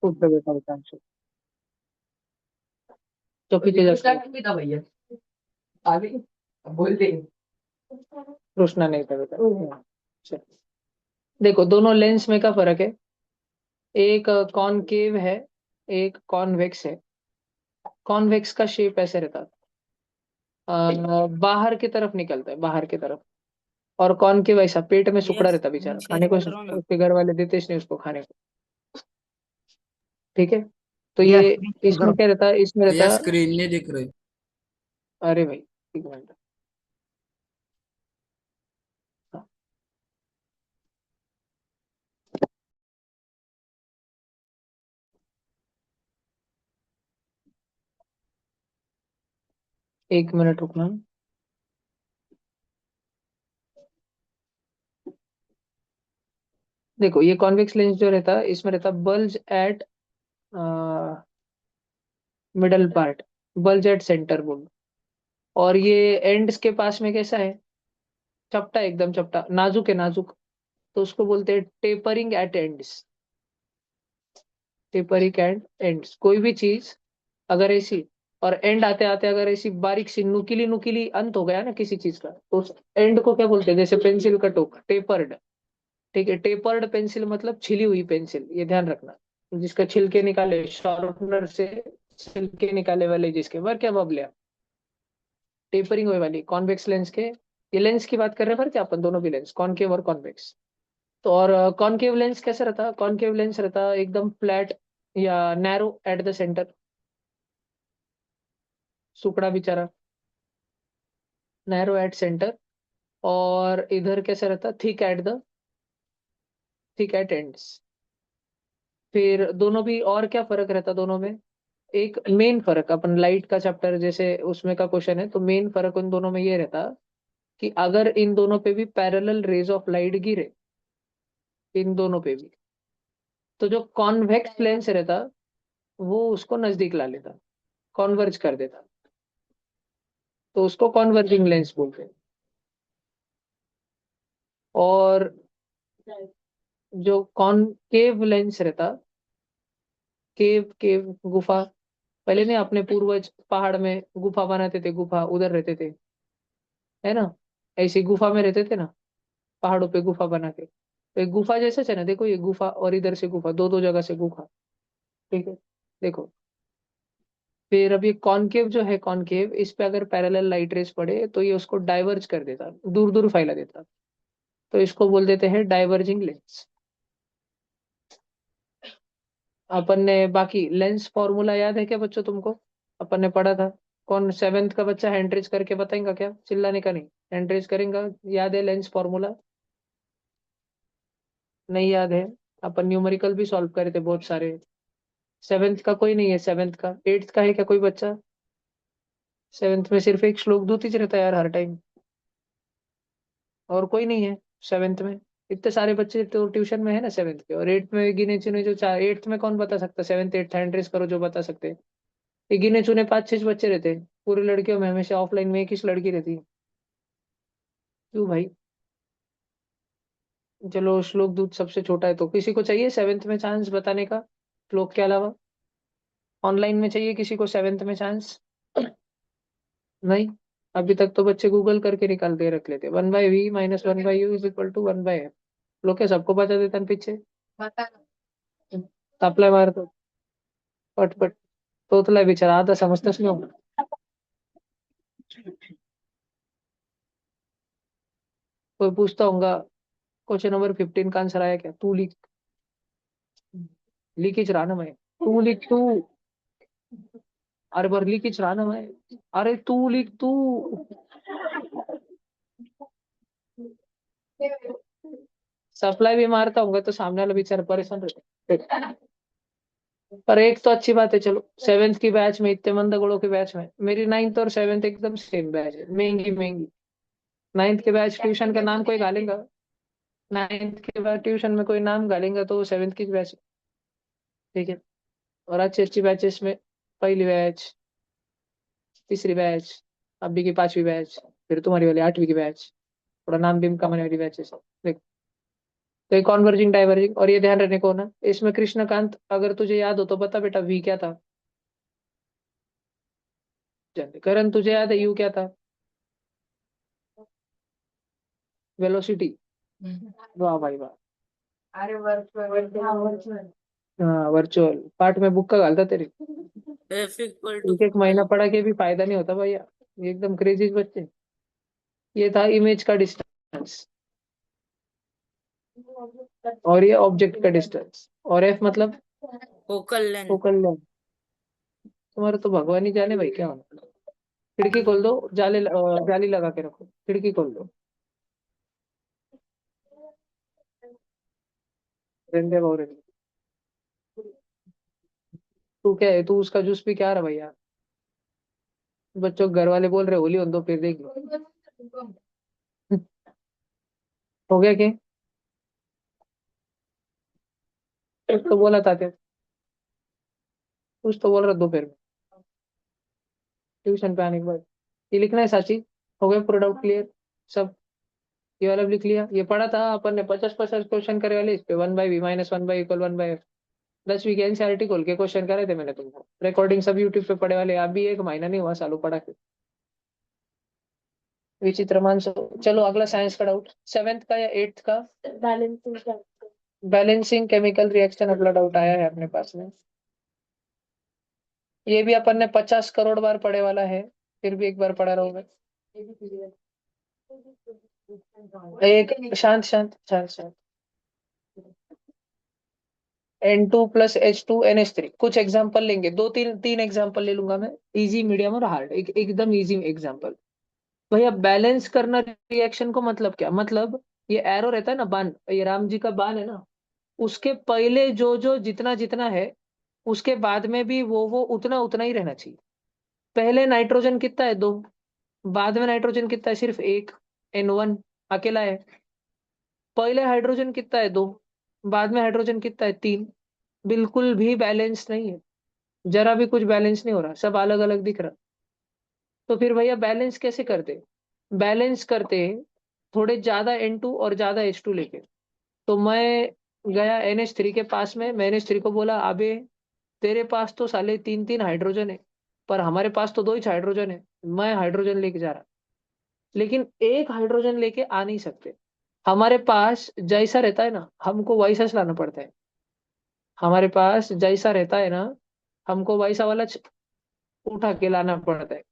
उत्तर बेटा हितांशु। चौकी तेजस कृष्णा नहीं था बेटा। चल, देखो दोनों लेंस में का फर्क है। एक कॉनकेव है, एक कॉन्वेक्स है। कॉन्वेक्स का शेप ऐसे रहता है, बाहर की तरफ निकलता है, बाहर की तरफ। और कॉनकेव ऐसा पेट में सुकड़ा यस, रहता मैं बेचारा, शेयर खाने को कर रहा हूँ ना। उसके घर वाले देते नहीं उसको खाने को। ठीक है। तो यस, ये इधर। इसमें क्या रहता है, इसमें रहता यह है। स्क्रीन नहीं दिख रही। अरे भाई, एक मिनट। हाँ, एक मिनट रुकना। देखो ये कॉन्वेक्स लेंस जो रहता है, इसमें रहता bulge eight middle part, bulge at centre बोल। और ये एंड्स के पास में कैसा है, चपटा, एकदम चपटा, नाजुक है, नाजुक। तो उसको बोलते हैं tapering at ends. Tapering at ends, कोई भी चीज अगर ऐसी, और एंड आते आते अगर ऐसी बारीक सी नुकीली नुकीली अंत हो गया ना किसी चीज का, तो उस एंड को क्या बोलते हैं, जैसे पेंसिल का टोक टेपर्ड। ठीक है, टेपर्ड पेंसिल मतलब छिली हुई पेंसिल, ये ध्यान रखना। जिसका छिलके निकाले शार्पनर से, छिलके निकाले वाले जिसके वर क्या बबले, टेपरिंग हुई वाली कॉन्वेक्स लेंस के। ये लेंस की बात कर रहे हैं पर क्या, अपन दोनों भी लेंस, कॉनकेव और कॉन्वेक्स। तो और कॉनकेव लेंस कैसा रहता है, कॉनकेव लेंस रहता है एकदम फ्लैट या नैरो एट द सेंटर, सुकड़ा बेचारा, नैरो एट सेंटर। और इधर कैसा रहता, thick at the, thick eight ends. फिर दोनों भी और क्या फर्क रहता दोनों में, एक मेन फर्क, अपन लाइट का चैप्टर जैसे उसमें का क्वेश्चन है, तो मेन फर्क उन दोनों में ये रहता कि अगर इन दोनों पे भी पैरेलल रेज ऑफ लाइट गिरे, इन दोनों पे भी, तो जो कॉन्वेक्स लेंस रहता वो उसको नजदीक ला लेता, कॉन्वर्ज कर देता। तो उसको कॉन्वर्जिंग लेंस बोलते हैं। और जो कॉनकेव लेंस रहता, केव केव गुफा, पहले नहीं अपने पूर्वज पहाड़ में गुफा बनाते थे, गुफा उधर रहते थे, है ना, ऐसी गुफा में रहते थे ना, पहाड़ों पे गुफा बना के। तो एक गुफा जैसे है ना, देखो ये गुफा और इधर से गुफा, दो दो जगह से गुफा। ठीक है, देखो। फिर अब ये कॉनकेव जो है, कॉनकेव इस पे अगर पैरेलल लाइट रेस पड़े तो ये उसको डाइवर्ज कर देता, दूर दूर फैला देता। तो इसको बोल देते हैं डाइवर्जिंग लेंस। अपन ने बाकी लेंस फॉर्मूला याद है क्या बच्चों तुमको, अपन ने पढ़ा था। कौन सेवेंथ का बच्चा हैंड रेज करके बताएगा क्या, चिल्लाने का नहीं, हैंड रेज करेंगे। याद है लेंस फॉर्मूला, नहीं याद है। अपन न्यूमेरिकल भी सॉल्व करे थे बहुत सारे। सेवेंथ का कोई नहीं है, सेवेंथ का, एट्थ का है क्या कोई बच्चा। सेवेंथ में सिर्फ एक श्लोक दूत ही रहता है यार हर टाइम, और कोई नहीं है सेवेंथ में। इतने सारे बच्चे तो ट्यूशन में है ना सेवेंथ के, और एट्थ में गिने चुने जो चार, एट्थ में कौन बता सकता, सेवेंथ एट्थ हैंड रेस करो जो बता सकते हैं। ये गिने चुने पांच छह बच्चे रहते हैं पूरी लड़कियों में, हमेशा ऑफलाइन में एक ही लड़की रहती है। क्यों भाई। चलो श्लोक दूत सबसे छोटा है, तो किसी को चाहिए सेवेंथ में चांस बताने का, श्लोक के अलावा। ऑनलाइन में चाहिए किसी को सेवेंथ में चांस, नहीं। अभी तक तो बच्चे गूगल करके निकाल दे रख लेते, 1/v - 1/u = 1/f। लोग क्या सबको बता देता है पीछे, तापला मार तो पट पट, तोतला बेचारा आधा समझता नहीं होगा। कोई पूछता होगा क्वेश्चन नंबर 15 का आंसर आया क्या, तू लिख, लीकेज रहा ना मैं, तू लिख तू, अरे बार लीकेज रहा ना मैं, अरे तू लिख तू। सप्लाई भी मारता होगा तो सामने वाला बेचारा परेशान रहता। पर एक तो अच्छी बात है, चलो सेवेंथ की बैच में इतने मंदगुड़ों के बैच में, मेरी नाइन्थ और सेवेंथ एकदम सेम बैच है, महंगी महंगी। नाइन्थ के बैच ट्यूशन का नाम कोई गालेगा, नाइन्थ के बाद ट्यूशन में कोई नाम गालेगा तो सेवेंथ की बैच। ठीक है। और अच्छी अच्छी बैचेस में, पहली बैच, तीसरी बैच, अभी की पांचवी बैच, फिर तुम्हारी वाली आठवीं की बैच, थोड़ा नाम बीम कमाने वाली बैचेस। देख, तो ये कॉन्वर्जिंग डाइवर्जिंग, और ये ध्यान रखने को ना, इसमें कृष्णकांत अगर तुझे याद हो तो बता बेटा, वी क्या था? करण तुझे याद है यू क्या था? वेलोसिटी। वाह भाई वाह। अरे वर्चुअल, हाँ वर्चुअल। हाँ वर्चुअल पार्ट में बुक का गालता तेरी। एफ इक्वल टू एक एक महीना पढ़ा के भी फायदा नहीं होता भैया, ये एकदम क्रेजी बच्चे। ये था इमेज का डिस्टेंस, और ये ऑब्जेक्ट का डिस्टेंस, और एफ मतलब फोकल लेंथ। Focal length. तुम्हारा तो भगवान ही जाने भाई क्या होना। खिड़की खोल दो, जाली लगा के रखो, खिड़की खोल दो। रेंदे भाव रेंदे। तू क्या है, तू उसका जूस पी क्या रहा भैया? बच्चों के घर वाले बोल रहे होली होने दो फिर देख लो। हो गया क्या? कुछ तो बोला था कुछ तो बोल रहा दोपहर में ट्यूशन पे आने के बाद। ये लिखना है साची। हो गया पूरा डाउट क्लियर सब? ये वाला भी लिख लिया, ये पढ़ा था अपन ने 50-50 क्वेश्चन करे वाले इस पे, 1/v-1/(1/) 10वीं की एनसीईआरटी खोल के क्वेश्चन करे थे मैंने तुमको, रिकॉर्डिंग सब यूट्यूब पे पड़े वाले, अभी एक महीना नहीं हुआ सालों पढ़ा के। विचित्र मानसो। चलो अगला साइंस का डाउट, सेवेंथ का या एट्थ का? बैलेंसिंग। बैलेंसिंग केमिकल रिएक्शन अगला डाउट आया है अपने पास में। ये भी अपन ने 50 करोड़ बार पढ़े वाला है, फिर भी एक बार पढ़ा रहा हूँ मैं। एक शांत शांत शांत शांत। N2 + H2 NH3, कुछ एग्जांपल लेंगे, दो तीन तीन एग्जांपल ले लूंगा मैं। इजी मीडियम और हार्ड, एकदम इजी एग्जांपल। भैया बैलेंस करना रिएक्शन को मतलब क्या, मतलब ये एरो रहता है ना बाण, ये राम जी का बाण है ना, उसके पहले जो जो जितना जितना है, उसके बाद में भी वो उतना उतना ही रहना चाहिए। पहले नाइट्रोजन कितना है? 2। बाद में नाइट्रोजन कितना है? सिर्फ एक। N1 अकेला है। पहले हाइड्रोजन कितना है? 2। बाद में हाइड्रोजन कितना है? 3। बिल्कुल भी बैलेंस नहीं है, जरा भी कुछ बैलेंस नहीं हो रहा, सब अलग अलग दिख रहा। तो फिर भैया बैलेंस कैसे करते? बैलेंस करते थोड़े ज्यादा N2 और ज्यादा H2 लेके। तो मैं गया NH3 के पास में, मैंने NH3 को बोला, अबे तेरे पास तो साले 3-3 हाइड्रोजन है, पर हमारे पास तो 2 ही हाइड्रोजन है। मैं हाइड्रोजन लेके जा रहा, लेकिन एक हाइड्रोजन लेके आ नहीं सकते। हमारे पास जैसा रहता है ना, हमको वैसा लाना पड़ता है। हमारे पास जैसा रहता है ना, हमको वैसा वाला उठा के लाना पड़ता है।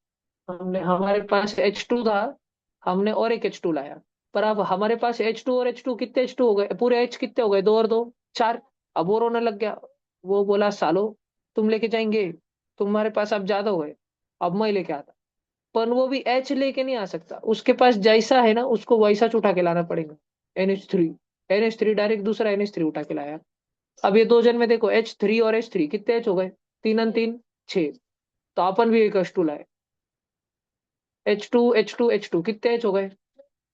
हमने हमारे पास H2 था, हमने और एक H2 लाया। पर अब हमारे पास H2 और H2 कितने H2 हो गए, पूरे H कितने हो गए? 2 और 2 4। अब वो रोने लग गया। वो बोला, सालो तुम लेके जाएंगे, तुम्हारे पास अब ज्यादा हो गए, अब मैं लेके आता। पर वो भी H लेके नहीं आ सकता, उसके पास जैसा है ना उसको वैसा उठा के लाना पड़ेगा। NH3 डायरेक्ट दूसरा NH3 उठा के लाया। अब ये दो जन में देखो, H3 और H3 कितने H हो गए? 3 और 3 6। तो अपन भी एक H2 लाए। H2 कितने H हो गए?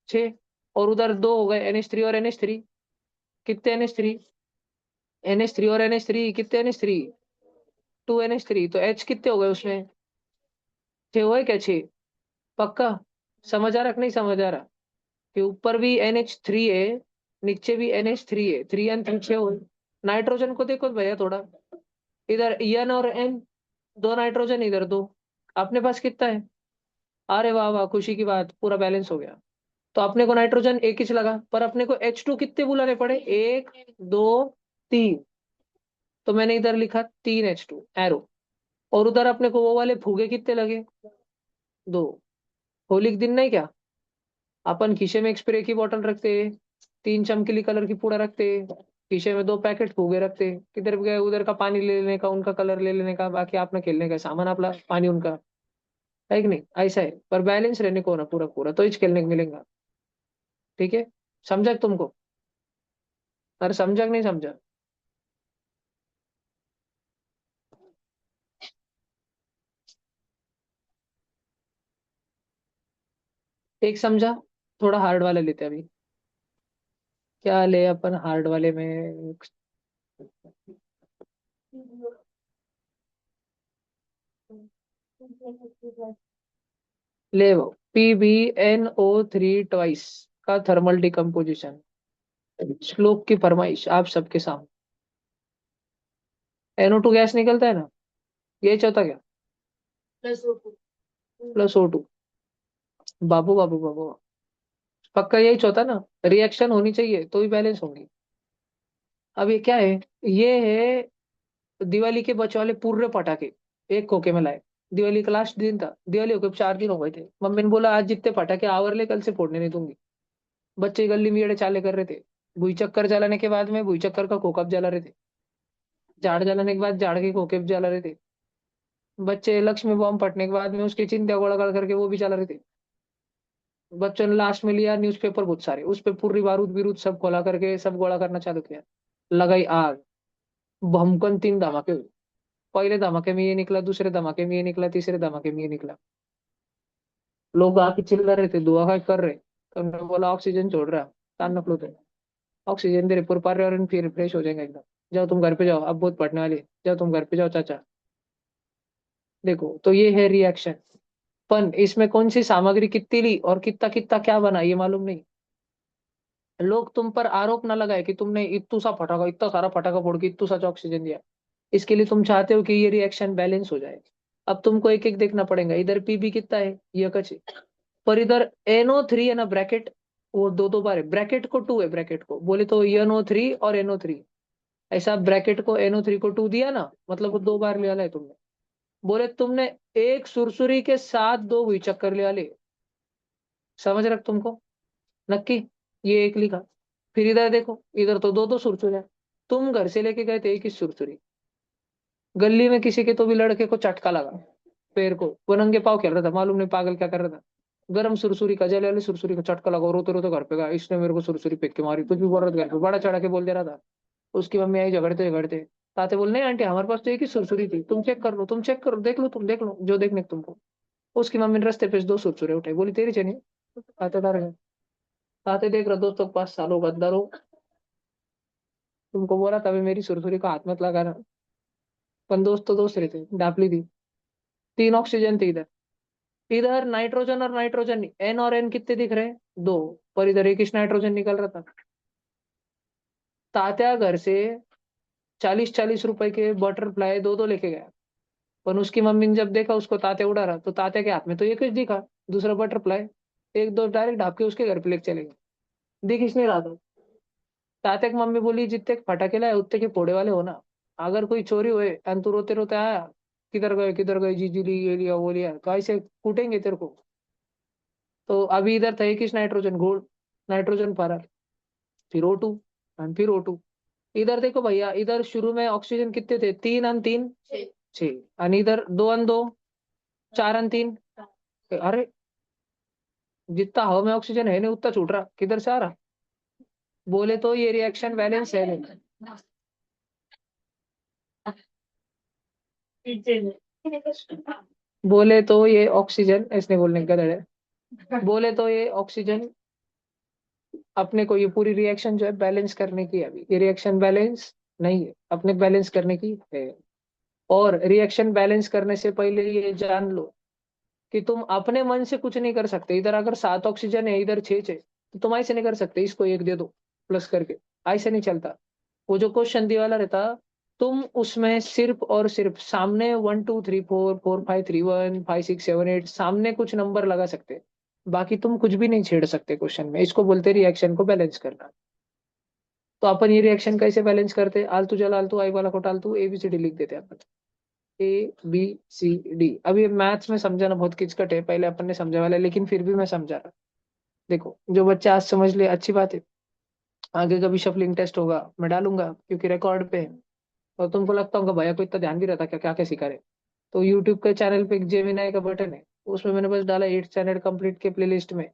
6। और उधर 2 हो गए, NH3 और NH3 कितने NH3? NH3 और NH3 कितने NH3? 2 NH3, तो H कितने हो गए उसमें? 6 हुए क्या? 6 पक्का? समझ आ रहा कि नहीं समझ आ रहा? कि ऊपर भी NH3 है, नीचे भी NH3 है, 3 और 3 6 हुए। नाइट्रोजन को देखो भैया थोड़ा, इधर N और N, 2 नाइट्रोजन, इधर 2। अपने पास कितना है? अरे वाह वाह, खुशी की बात, पूरा बैलेंस हो गया। तो अपने को नाइट्रोजन एक ही लगा, पर अपने को H2 कितने बुलाने पड़े? 1 2 3। तो मैंने इधर लिखा 3 H2 एरो। और उधर अपने को वो वाले फूगे कितने लगे? 2। होली के दिन नहीं क्या, अपन खीसे में एक स्प्रे की बोतल रखते, 3 चमकीली कलर की पूड़ा रखते, खीसे में 2 पैकेट फूगे रखते, किधर गए उधर का पानी ले लेने का, उनका कलर ले लेने का, बाकी अपना खेलने का सामान अपना, पानी उनका। है कि नहीं? ऐसा है, पर बैलेंस रहने को ना पूरा पूरा तो ही खेलने को मिलेगा। ठीक है, समझा तुमको? अरे समझा कि नहीं समझा? एक समझा? थोड़ा हार्ड वाला लेते हैं अभी। क्या ले अपन हार्ड वाले में? ले वो PbNO3 ट्वाइस का थर्मल डिकम्पोजिशन। श्लोक की फरमाइश आप सबके सामने। NO2 गैस निकलता है ना, यही होता क्या? +O2। बाबू बाबू बाबू, पक्का यही होता ना, रिएक्शन होनी चाहिए तो ही बैलेंस होंगी। अब ये क्या है? ये है दिवाली के बचे वाले पूरे पटाखे, एक खोखे में लाए। दिवाली का लास्ट दिन था, दिवाली होके 4 दिन हो गए थे। मम्मी ने बोला आज जितने पटाखे आवर ले, कल से फोड़ने नहीं दूंगी। बच्चे गली में येड़े चाले कर रहे थे। भुई चक्कर जलाने के बाद में भुई चक्कर का खोखा भी जला रहे थे। झाड़ जलाने के बाद झाड़ के खोखे भी जला रहे थे। बच्चे लक्ष्मी बॉम्ब फटने के बाद में उसकी चिंता गोला कर करके वो भी जला रहे थे। बच्चों ने लास्ट में लिया न्यूज़पेपर बहुत सारे, उस पे पूरी बारूद बिरूद सब खोला करके सब गोला करना चालू किया। लगाई आग। भमकन 3 धमाके हुए। पहले धमाके में ये निकला, दूसरे धमाके में ये निकला, तीसरे धमाके में ये निकला। लोग आके चिल्ला रहे थे, दुआ का कर रहे। तो उन्होंने बोला ऑक्सीजन छोड़ रहा, कान नकलो थे। ऑक्सीजन दे रहे, पूरे पर्यावरण फिर फ्रेश हो जाएगा एकदम। जाओ तुम घर पे जाओ, अब बहुत पढ़ने वाली है। जाओ तुम घर पे जाओ चाचा। देखो तो ये है रिएक्शन। पण इसमें कौन सी सामग्री कितनी ली और कितना कितना क्या बना ये मालूम नहीं। लोग तुम पर आरोप ना लगाए कि तुमने इतना सा फटाका, इतना सारा फटाका फोड़ के इतना सा ऑक्सीजन दिया। इसके लिए तुम चाहते हो कि ये रिएक्शन बैलेंस हो जाए। अब तुमको एक एक देखना पड़ेगा, इधर पीबी कितना है ये कच है, पर इधर NO3 है ना ब्रैकेट, वो दो दो बार है। ब्रैकेट को 2 है, ब्रैकेट को बोले तो NO3 और NO3। ऐसा ब्रैकेट को NO3 को 2 दिया ना, मतलब वो 2 बार ले वाला है तुमने। बोले तुमने एक सुरसुरी के साथ 2 हुई चक्कर ले वाले। समझ रख तुमको? नक्की। ये एक लिखा। फिर इधर देखो, इधर तो दो दो सुरसुरियां। तुम घर से लेके गए थे एक ही सुरसुरी। गली में किसी के तो भी लड़के को चटका लगा पैर को, वो नंगे पाव खेल रहा था, मालूम नहीं पागल क्या कर रहा था। गरम सुरसुरी का, जले वाली सुरसुरी का चटका लगा, रोते रोते घर पे गया, इसने मेरे को सुरसुरी फेंक के मारी, कुछ भी बोल रहा था घर पे, बड़ा चढ़ा के बोल दे रहा था। उसकी मम्मी आई, झगड़ते झगड़ते। ताते बोल, नहीं आंटी हमारे पास तो एक ही सुरसुरी थी, तुम चेक कर लो, तुम चेक करो, देख लो, तुम देख लो जो देखने को तुमको। उसकी मम्मी ने रास्ते पे से 2 सुरसुरे उठाई, बोली तेरी चनी। ताते डर गए। ताते देख रहा दोस्तों के पास सालों गद्दार हो, तुमको बोला तभी मेरी सुरसुरी को हाथ मत लगाना। पर दोस्त तो दोस्त रहते, डापली थी। 3 ऑक्सीजन थे इधर। इधर नाइट्रोजन और नाइट्रोजन, N और N कितने दिख रहे हैं? 2। पर इधर एक ही नाइट्रोजन निकल रहा था। तात्या घर से 40-40 रुपए के बटरफ्लाई दो दो लेके गया। पर उसकी मम्मी ने जब देखा उसको तात्या उड़ा रहा, तो तात्या के हाथ में तो एक ही दिखा, दूसरा बटरफ्लाई। एक दो डायरेक्ट ढाप के उसके घर पे लेके चले गए। दिख ही नहीं रहा था। तात्या की मम्मी बोली जितने फटाके लाए उतने के फोड़े वाले हो ना। अगर कोई चोरी हुए और तू रोते रोते आया, किधर गए जीजी ली, ये लिया वो लिया, तो ऐसे कूटेंगे तेरे को। तो अभी इधर था एक ही नाइट्रोजन गोल्ड, नाइट्रोजन फरार। फिर O2 और फिर O2। इधर देखो भैया, इधर शुरू में ऑक्सीजन कितने थे? 3 और 3 6। और इधर 2 और 2 4 और 3। अरे जितना हवा में ऑक्सीजन है नहीं उतना छूट रहा, किधर से आ रहा? बोले तो ये रिएक्शन बैलेंस है नहीं। बोले तो ये ऑक्सीजन, इसने बोलने का गलत है। बोले तो ये ऑक्सीजन अपने को ये पूरी रिएक्शन जो है बैलेंस करने की है। अभी ये रिएक्शन बैलेंस नहीं है, अपने बैलेंस करने की है। और रिएक्शन बैलेंस करने से पहले ये जान लो कि तुम अपने मन से कुछ नहीं कर सकते। इधर अगर 7 ऑक्सीजन है, इधर 6 है, तो तुम ऐसे नहीं कर सकते इसको एक दे दो प्लस करके। ऐसे नहीं चलता। वो जो क्वेश्चन दिया वाला रहता, तुम उसमें सिर्फ और सिर्फ सामने 1 2 3 4 4 5 3 1 5 6 7 8 सामने कुछ नंबर लगा सकते। बाकी तुम कुछ भी नहीं छेड़ सकते क्वेश्चन में। इसको बोलते रिएक्शन को बैलेंस करना। तो अपन ये रिएक्शन कैसे बैलेंस करते? आलतू जल आलतू आई वाला को टालतू ABCD लिख देते अपन। ABCD। अब ये मैथ्स में समझाना बहुत किचकट है, पहले अपन ने समझा वाला है, लेकिन फिर भी मैं समझा रहा। देखो जो बच्चा आज समझ ले अच्छी बात है। आगे का भी शफलिंग टेस्ट होगा, मैं डालूंगा क्योंकि रिकॉर्ड पे है। और तुमको लगता होगा भैया को इतना ध्यान भी रहता क्या, क्या क्या सिखा रहे? तो यूट्यूब के चैनल पे एक जेमिनाई का बटन है, उसमें मैंने बस डाला 8 स्टैंडर्ड कंप्लीट के प्लेलिस्ट में,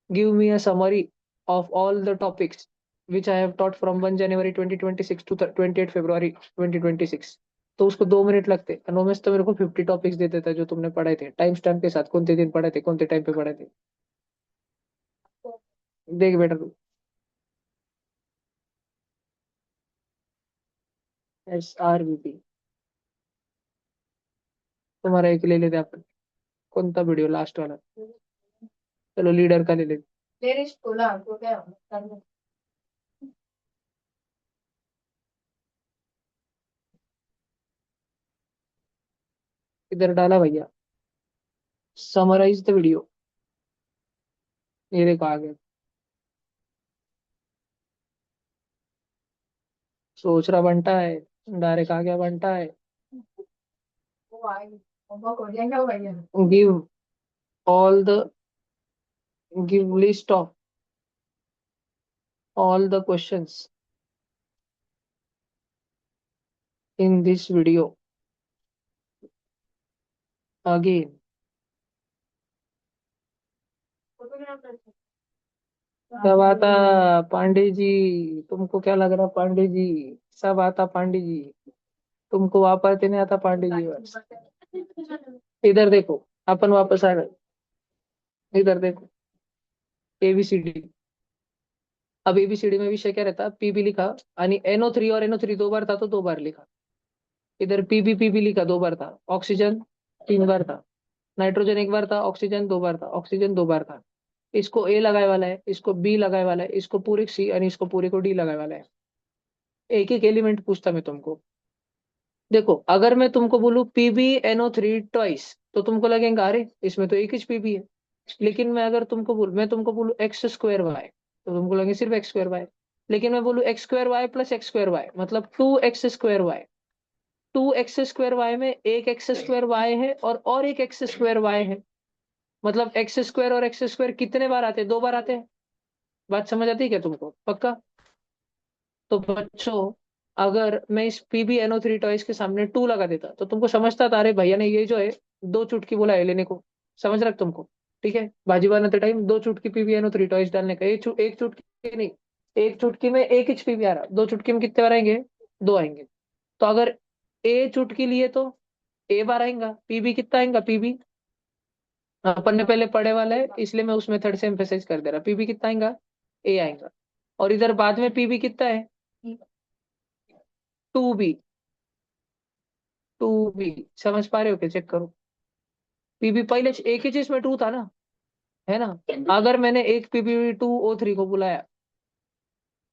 give me a summary of all the topics which I have taught from 1 January 2026 to 28 February 2026। तो उसको 2 मिनट लगते, अनोमेस तो मेरे को 50 टॉपिक्स दे देता है जो तुमने पढ़े थे टाइम स्टैम्प के साथ, कौन से दिन पढ़े थे, कौन से टाइम पे पढ़े थे। देख बेटा तू। SRVP। तुम्हारा एक ले लेते अपन। कौन सा वीडियो लास्ट वाला? चलो लीडर का ले लेते। इधर डाला भैया, समराइज द वीडियो। ये देखो आ गया। सोच रहा बनता है, डायरेक्ट आ गया बनता है। Give all the give list of all the questions in this video again. सब आता पांडे जी, तुमको क्या लग रहा पांडे जी? सब आता पांडे जी, तुमको वापस नहीं आता पांडे जी बस। इधर देखो, अपन वापस आ गए। इधर देखो, एबीसीडी। अब एबीसीडी में विषय क्या रहता, पीबी लिखा, यानी NO3 और NO3 दो बार था तो दो बार लिखा। इधर पीबी लिखा, दो बार था। ऑक्सीजन तीन बार था। नाइट्रोजन एक बार था। ऑक्सीजन दो बार था। ऑक्सीजन दो बार था। इसको ए लगाए वाला है, इसको बी लगाए वाला है, इसको पूरे सी और इसको पूरे को डी लगाए वाला है। एक एक एलिमेंट पूछता मैं तुमको। देखो, अगर मैं तुमको बोलूं PbNO3 ट्वाइस, तो तुमको लगेगा अरे इसमें तो एक ही पीबी है। लेकिन मैं तुमको बोलूं x² y, तो तुमको लगे सिर्फ x²y। लेकिन मैं बोलूं x²y प्लस x²y मतलब 2x²y। 2x²y में एक x²y है और एक x²y है। मतलब x² और x² कितने बार आते हैं? दो बार आते हैं। बात समझ आती है क्या तुमको? पक्का? तो बच्चों, अगर मैं इस PbNO3 टॉइस के सामने 2 लगा देता तो तुमको समझता था अरे भैया ने ये जो है दो चुटकी बोला है लेने को। समझ रहा तुमको? ठीक है, बाजी बनाते टाइम दो चुटकी PbNO3 टॉइस डालने का, एक चुटकी नहीं, एक चुटकी में एक इंच पीबी आ रहा, दो चुटकी में कितने बार आएंगे? दो आएंगे। तो अगर ए चुटकी लिए तो ए बार आएगा। पीबी कितना आएगा? पीबी अपन ने पहले पढ़े वाला है, इसलिए मैं उस मेथड से एम्फेसाइज कर दे रहा। पीबी कितना आएगा? ए आएगा। और इधर बाद में पीबी कितना है? 2b। 2b समझ पा रहे हो क्या? चेक करो। पीबी पहले एक ही चीज में 2 था ना, है ना? अगर मैंने एक PbO3 को बुलाया,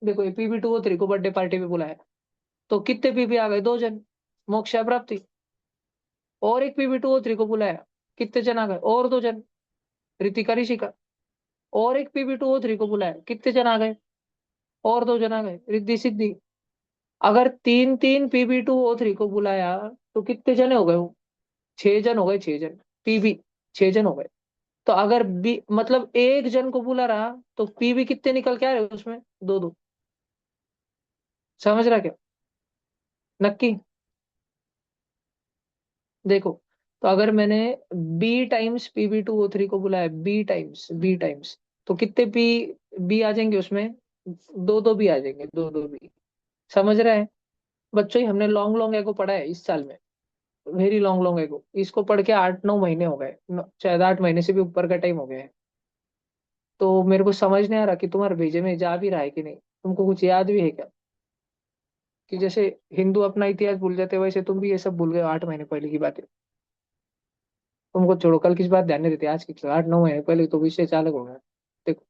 देखो ये PbO3 को बर्थडे पार्टी में बुलाया, तो कितने पीबी आ गए? 2 जन, मोक्ष प्राप्ति। और एक PbO3 को बुलाया, कितने जन आ गए? और 2 जन, ऋतिका ऋषिका। और एक PbO3 को बुलाया, कितने जन आ गए? और 2 जन आ गए, रिद्धि सिद्धि। अगर तीन तीन PbO3 को बुलाया तो कितने जने हो गए? वो 6 जन हो गए। 6 जन पीबी, 6 जन हो गए। तो अगर बी मतलब एक जन को बुला रहा, तो पीबी कितने निकल के आ रहे उसमें? दो दो। समझ रहा क्या? नक्की? देखो, तो अगर मैंने बी टाइम्स PbO3 को बुलाया, बी टाइम्स तो कितने बी आ जाएंगे उसमें? दो दो भी आ जाएंगे, दो दो भी। समझ रहे हैं? बच्चों ही हमने लॉन्ग लॉन्ग एगो पढ़ा है इस साल में। वेरी लॉन्ग लॉन्ग एगो, इसको पढ़ के 8-9 महीने हो गए, शायद 8 महीने से भी ऊपर का टाइम हो गया है। तो मेरे को समझ नहीं आ रहा कि तुम्हारे भेजे में जा भी रहा है कि नहीं। तुमको कुछ याद भी है क्या? कि जैसे हिंदू अपना इतिहास भूल जाते हैं, वैसे तुम भी ये सब भूल गए 8 महीने पहले की बातें। तुमको छोड़ो, कल किस बात ध्यान नहीं देते, आज की 8-9 महीने पहले तो विषय चालक हो गया। देखो,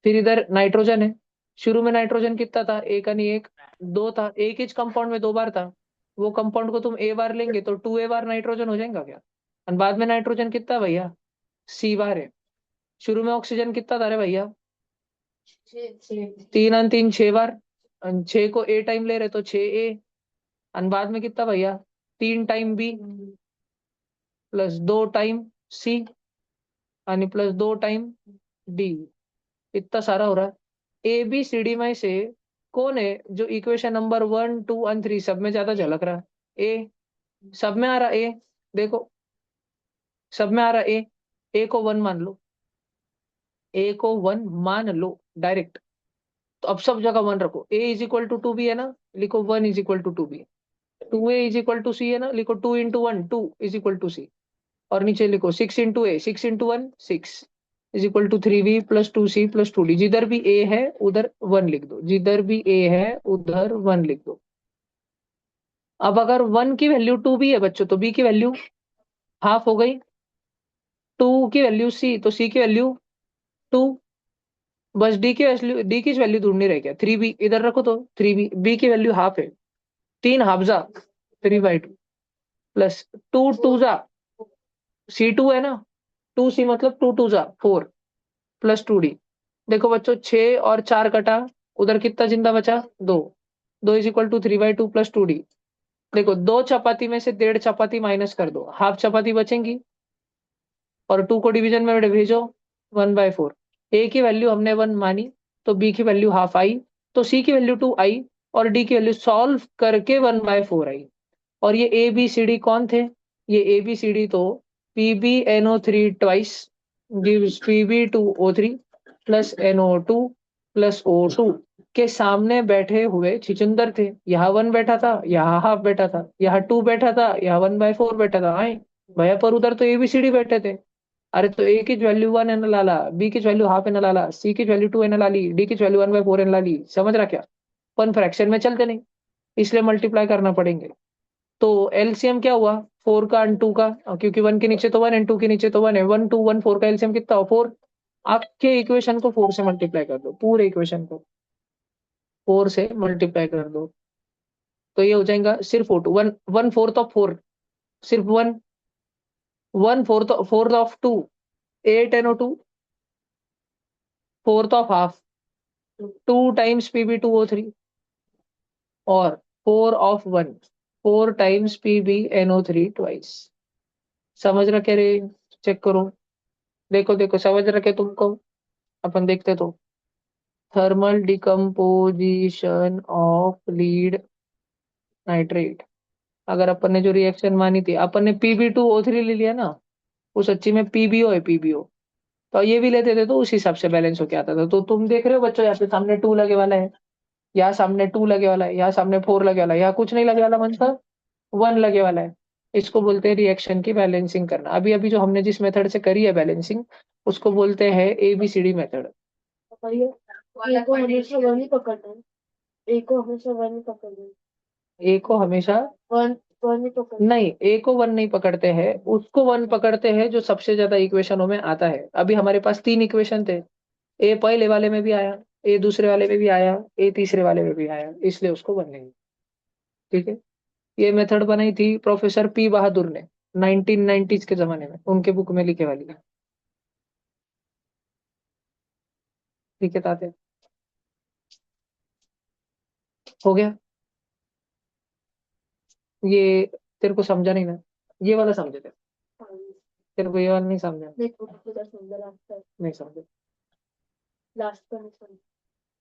फिर इधर नाइट्रोजन है। शुरू में नाइट्रोजन कितना था? एक यानी एक, दो था। एक ही कंपाउंड में दो बार था। वो कंपाउंड को तुम ए बार लेंगे तो 2A बार नाइट्रोजन हो जाएगा क्या? और बाद में नाइट्रोजन कितना भैया? C बार है। शुरू में ऑक्सीजन कितना था रे भैया? 3 और 3 6 बार। और 6 को A टाइम ले रहे तो 6A। और बाद में कितना भैया? 3 time B plus 2 time C यानी प्लस 2 टाइम D। इतना सारा हो रहा है। ABCD में से कौन है जो इक्वेशन नंबर 1 2 और 3 सब में ज्यादा झलक रहा है? ए। सब में आ रहा ए। देखो, सब में आ रहा ए को 1 मान लो। ए को 1 मान लो डायरेक्ट। तो अब सब जगह 1 रखो। A = 2B है ना, लिखो 1 = 2B। 2A = C है ना, लिखो 2 × 1 2 = C। और नीचे लिखो 6 × A 6 × 1 6 = 3B + 2C + 2D। जिधर भी A है उधर 1 लिख दो, जिधर भी A है उधर 1 लिख दो। अब अगर 1 की वैल्यू 2B है बच्चों, तो B की वैल्यू हाफ हो गई। 2 की वैल्यू C, तो C की वैल्यू 2। बस डी की वैल्यू ढूंढनी रह गया। 3B इधर रखो तो 3B, B की वैल्यू हाफ है। 3 हाफजा 3/2 प्लस 2 टूजा C2 है ना, 2C मतलब 2 2 जा 4 प्लस 2D। देखो बच्चों, 6 और 4 कटा, उधर कितना जिंदा बचा? 2। 2 = 3/2 + 2D। देखो, 2 चपाती में से 1.5 चपाती माइनस कर दो, हाफ चपाती बचेंगी, और 2 को डिवीजन में भेजो, 1/4। ए की वैल्यू हमने 1 मानी, तो बी की वैल्यू हाफ आई, तो सी की वैल्यू 2 आई, और डी की वैल्यू सॉल्व करके 1/4 आई। और ये ए बी सी डी कौन थे? ये ए बी सी डी तो PbNO3 twice gives Pb2O3 plus NO2 plus O2 के सामने बैठे हुए छिचुंदर थे। यहाँ 1 बैठा था, यहाँ हाफ बैठा था, यहाँ 2 बैठा था, यहाँ 1/4 बैठा था। आए भैया, पर उधर तो ABCD बैठे थे। अरे तो ए की वैल्यू 1 एन लाला, बी की वैल्यू हाफ एन लाला, सी की वैल्यू 2 एन लाली, डी की वैल्यू 1/4 एन लाली। समझ रहा क्या? अपन फ्रैक्शन में चलते नहीं, इसलिए मल्टीप्लाई करना पड़ेंगे। तो एलसीएम क्या हुआ? 4 का एंड 2 का, क्योंकि 1 के नीचे तो 1 एंड 2 के नीचे तो 1 है, 1 2 1 4 का एलसीएम कितना हो? 4। आपके इक्वेशन को 4 से मल्टीप्लाई कर दो, पूरे इक्वेशन को 4 से मल्टीप्लाई कर दो, तो ये हो जाएगा सिर्फ 1 1/4 ऑफ 4, सिर्फ 1 1/4 of 2, 8 NO2, fourth of half, 2 times Pb2O3, और 4 ऑफ 1, 4 टाइम्स PbNO3 ट्वाइस। समझ रखे रे? चेक करो, देखो देखो, समझ रखे तुमको? अपन देखते तो, thermal decomposition of lead nitrate. अगर अपन ने जो रिएक्शन मानी थी, अपन ने Pb2O3 ले लिया ना, उस सच्ची में PbO है, PbO। तो ये भी लेते थे, तो उस हिसाब से बैलेंस होके आता था। तो तुम देख रहे हो बच्चों, यहाँ पे सामने 2 लगे वाला है, यहाँ सामने 2 लगे वाला है, यहाँ सामने 4 लगे वाला है, यहाँ कुछ नहीं लगे वाला, मतलब 1 लगे वाला है। इसको बोलते हैं रिएक्शन की बैलेंसिंग करना। अभी अभी जो हमने जिस मेथड से करी है बैलेंसिंग, उसको बोलते हैं ABCD मेथड। भैया ए को हमेशा वन ही पकड़ना है। ए को हमेशा वन ही पकड़ना है। ए को हमेशा वन वन ही पकड़ना नहीं, ए को 1 नहीं पकड़ते हैं, उसको 1 पकड़ते हैं जो सबसे ज्यादा इक्वेशनों में आता है। अभी हमारे पास 3 इक्वेशन थे, ए पहले वाले में भी आया, ए दूसरे वाले में भी आया, ए तीसरे वाले में भी आया, इसलिए उसको 1 नहीं। ठीक है। ये मेथड बनाई थी प्रोफेसर पी बहादुर ने 1990s के जमाने में, उनके बुक में लिखे वाली है। ठीक है ताते, हो गया ये? तेरे को समझा नहीं ना? ये वाला समझे थे? है। तेरे को ये वाला नहीं समझा? देखो पूरा सुंदर आता है। नहीं समझे? लास्ट का नहीं समझ,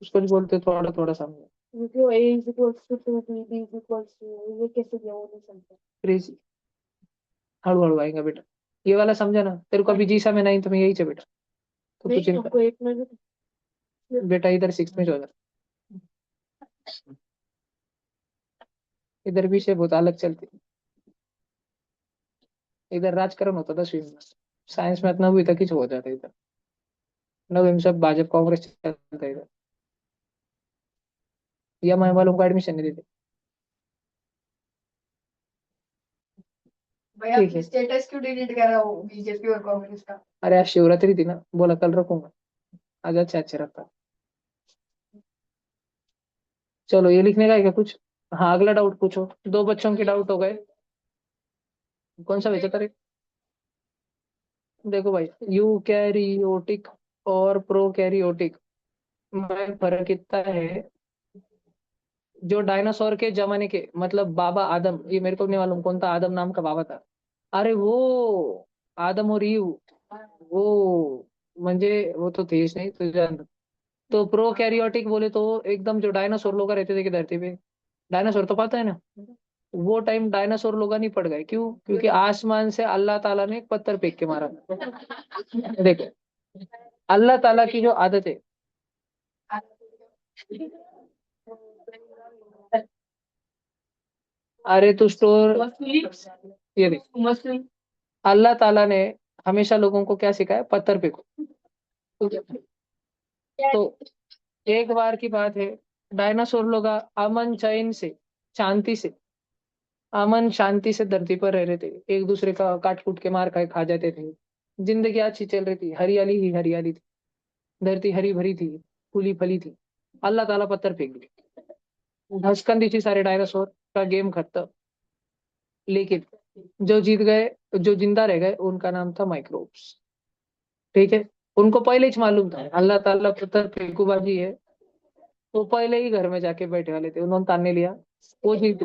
उसको जो बोलते थोड़ा थोड़ा समझे। क्योंकि A is equals to 2 B B is equals to, ये कैसे दिया वो नहीं समझा। क्रेजी, हड़ू हड़ू आएगा बेटा। ये वाला समझा ना? तेरे को अभी जीसा में नहीं, तुम्हें यही चाहिए बेटा, तो तू नहीं चिंता। हमको एक में भी बेटा इधर 6 में जो है, इधर भी से बहुत अलग चलती, इधर राजकारण होता था 10वीं में, साइंस में इतना भी तक ही हो जाता इधर, 9वीं में सब भाजपा कांग्रेस चलता इधर, या मैं वालों को एडमिशन नहीं देते। भैया ठीक है। स्टेटस क्यों डिलीट कर रहा हो बीजेपी और कांग्रेस का। अरे आज शिवरात्रि थी ना, बोला कल रखूंगा, आज अच्छा अच्छा रखा। चलो, ये लिखने का है क्या कुछ? हाँ, अगला डाउट पूछो। 2 बच्चों के डाउट हो गए। कौन सा बेचा था? देखो भाई, यूकैरियोटिक और प्रोकैरियोटिक में फर्क इतना है, जो डायनासोर के जमाने के, मतलब बाबा आदम, ये मेरे को नहीं मालूम कौन था आदम नाम का बाबा था। अरे वो आदम और ईव, वो म्हणजे वो तो थे ही नहीं तुझे। तो प्रोकैरियोटिक बोले तो एकदम जो डायनासोर लोग रहते थे कि धरती पे, डायनासोर तो पता है ना, वो टाइम डायनासोर लोग नहीं पड़ गए। क्यों? क्योंकि आसमान से अल्लाह ताला ने एक पत्थर फेंक के मारा। देखो, अल्लाह ताला की जो आदत है, अरे तू स्टोर, ये देख, अल्लाह ताला ने हमेशा लोगों को क्या सिखाया? पत्थर फेंको। तो एक बार की बात है, डायनासोर लोग अमन चैन से, शांति से, अमन शांति से धरती पर रह रहे थे, एक दूसरे का काट कूट के मार खाए खा जाते थे, जिंदगी अच्छी चल रही थी, हरियाली ही हरियाली थी, धरती हरी भरी थी, फूली फली थी। अल्लाह ताला पत्थर फेंक दिए, धसकन दी थी सारे डायनासोर का, गेम खत्म। लेकिन जो जीत गए, जो जिंदा रह गए, उनका नाम था माइक्रोब्स। ठीक है। उनको पहले ही मालूम था अल्लाह ताला पुत्र फेंकूबाजी है। वो पहले ही घर में जाके बैठे वाले थे, उन्होंने ताने लिया। वो जीत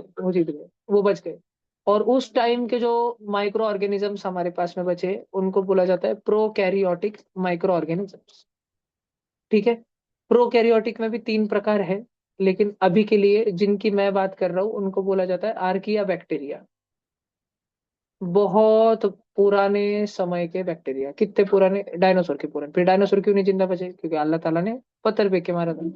गए, वो बच गए। और उस टाइम के जो माइक्रो ऑर्गेनिजम्स हमारे पास में बचे, उनको बोला जाता है प्रोकैरियोटिक माइक्रो ऑर्गेनिजम्स। ठीक है। प्रोकैरियोटिक में भी 3 प्रकार है, लेकिन अभी के लिए जिनकी मैं बात कर रहा हूँ उनको बोला जाता है आर्किया बैक्टीरिया। बहुत पुराने समय के बैक्टीरिया, कितने पुराने, डायनासोर के पुराने। फिर डायनासोर क्यों नहीं जिंदा बचे? क्योंकि अल्लाह ताला ने पत्थर फेंक के मारा था।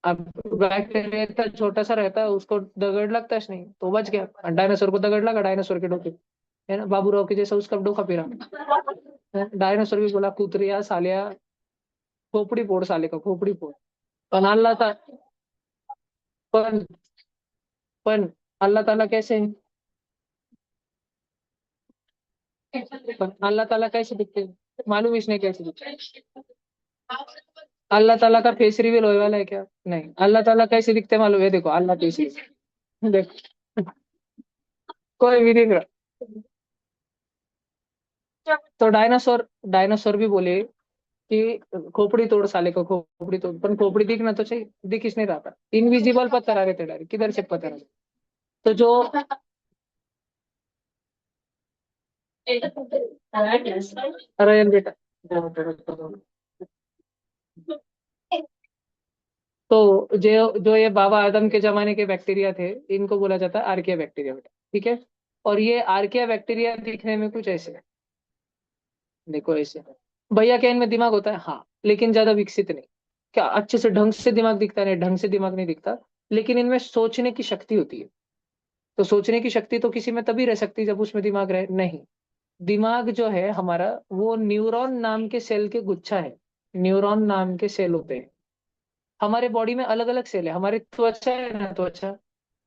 अब बैक्टीरिया इतना छोटा सा रहता है, उसको दगड़ लगता है नहीं, तो बच गया। डायनासोर को दगड़ लगा, डायनासोर के डोके, है ना, बाबूराव के जैसा उसका डोका फिरा। डायनासोर भी बोला कुतरिया सालिया, खोपड़ी फोड़ साले का, खोपड़ी फोड़। पर अल्लाह था, पर पर अल्लाह ताला कैसे है? पर अल्लाह ताला कैसे दिखते हैं? मालूम इसने कैसे दिखते हैं? अल्लाह ताला का फेस रिवील होने वाला है क्या? नहीं। अल्लाह ताला कैसे दिखते हैं मालूम है? देखो अल्लाह कैसे, देखो कोई भी दिख रहा। तो डायनासोर, डायनासोर भी बोले कि खोपड़ी तोड़ साले को, खोपड़ी तोड़, पर खोपड़ी दिखना तो चाहिए, दिख इसने रहा था। इनविजिबल पत्थर आ रहे थे डायरेक्ट, किधर से पत्थर आ रहे? तो जो अरे बेटा, तो जो जो ये बाबा आदम के जमाने के बैक्टीरिया थे, इनको बोला जाता है आर्किया बैक्टीरिया बेटा। ठीक है। और ये आर्किया बैक्टीरिया दिखने में कुछ ऐसे है, देखो ऐसे। भैया क्या इनमें दिमाग होता है? हाँ, लेकिन ज्यादा विकसित नहीं। क्या अच्छे से ढंग से दिमाग दिखता है? नहीं, ढंग से दिमाग नहीं दिखता। लेकिन इनमें सोचने की शक्ति होती है। तो सोचने की शक्ति तो किसी में तभी रह सकती है जब उसमें दिमाग रहे, नहीं। दिमाग जो है हमारा, वो न्यूरॉन नाम के सेल के गुच्छा है। न्यूरॉन नाम के सेल होते हैं। हमारे बॉडी में अलग अलग सेल है। हमारे त्वचा है ना, त्वचा,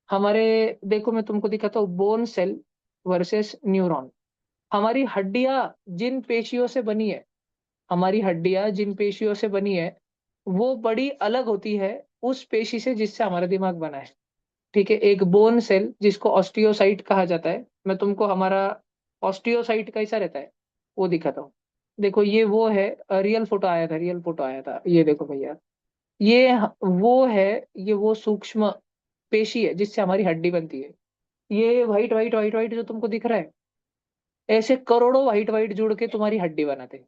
हमारे, देखो मैं तुमको दिखाता हूँ, बोन सेल वर्सेस न्यूरॉन। हमारी हड्डियां जिन पेशियों से बनी है, हमारी हड्डियां जिन पेशियों से बनी है, वो बड़ी अलग होती है उस पेशी से जिससे हमारा दिमाग बना है। ठीक है। एक बोन सेल जिसको ऑस्टियोसाइट कहा जाता है, मैं तुमको हमारा ऑस्टियोसाइट कैसा रहता है वो दिखाता हूँ। देखो ये वो है, रियल फोटो आया था, रियल फोटो आया था, ये देखो भैया। ये वो है, ये वो सूक्ष्म पेशी है जिससे हमारी हड्डी बनती है। ये व्हाइट व्हाइट व्हाइट व्हाइट जो तुमको दिख रहा है, ऐसे करोड़ों व्हाइट व्हाइट जुड़ के तुम्हारी हड्डी बनाते हैं।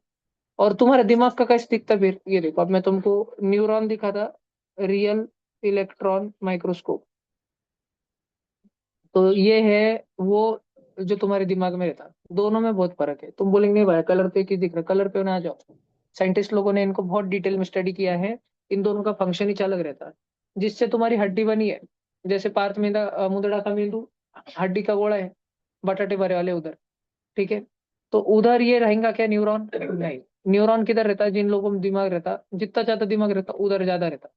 और तुम्हारा दिमाग का कैसे दिखता है फिर? ये देखो, अब मैं तुमको न्यूरॉन दिखा था, रियल इलेक्ट्रॉन माइक्रोस्कोप। तो ये है वो जो तुम्हारे दिमाग में रहता है। दोनों में बहुत फर्क है। तुम बोलेंगे नहीं भाई कलर पे क्यों दिख रहा है, कलर पे ना आ जाओ। साइंटिस्ट लोगों ने इनको बहुत डिटेल में स्टडी किया है। इन दोनों का फंक्शन ही अलग रहता है। जिससे तुम्हारी हड्डी बनी है, जैसे पार्थ मेंदा मुंदड़ा का मेंदू हड्डी का गोला है, बटाटे भरे वाले उधर। ठीक है। तो उधर ये रहेगा क्या न्यूरॉन? नहीं। न्यूरॉन किधर रहता है? जिन लोगों में दिमाग रहता, जितना ज्यादा दिमाग रहता उधर ज्यादा रहता।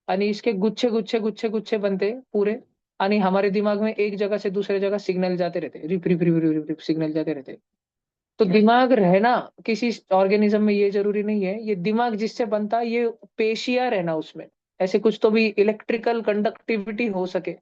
आणि इसके गुच्छे गुच्छे गुच्छे गुच्छे बनते पूरे। आणि हमारे दिमाग में एक जगह से दूसरे जगह सिग्नल जाते रहते, रिप रिप रिप रिप रिप सिग्नल जाते रहते। तो दिमाग रहना किसी ऑर्गेनिज्म में ये जरूरी नहीं है, ये दिमाग जिससे बनता है, ये पेशियां रहना उसमें, ऐसे कुछ तो भी इलेक्ट्रिकल कंडक्टिविटी हो सके,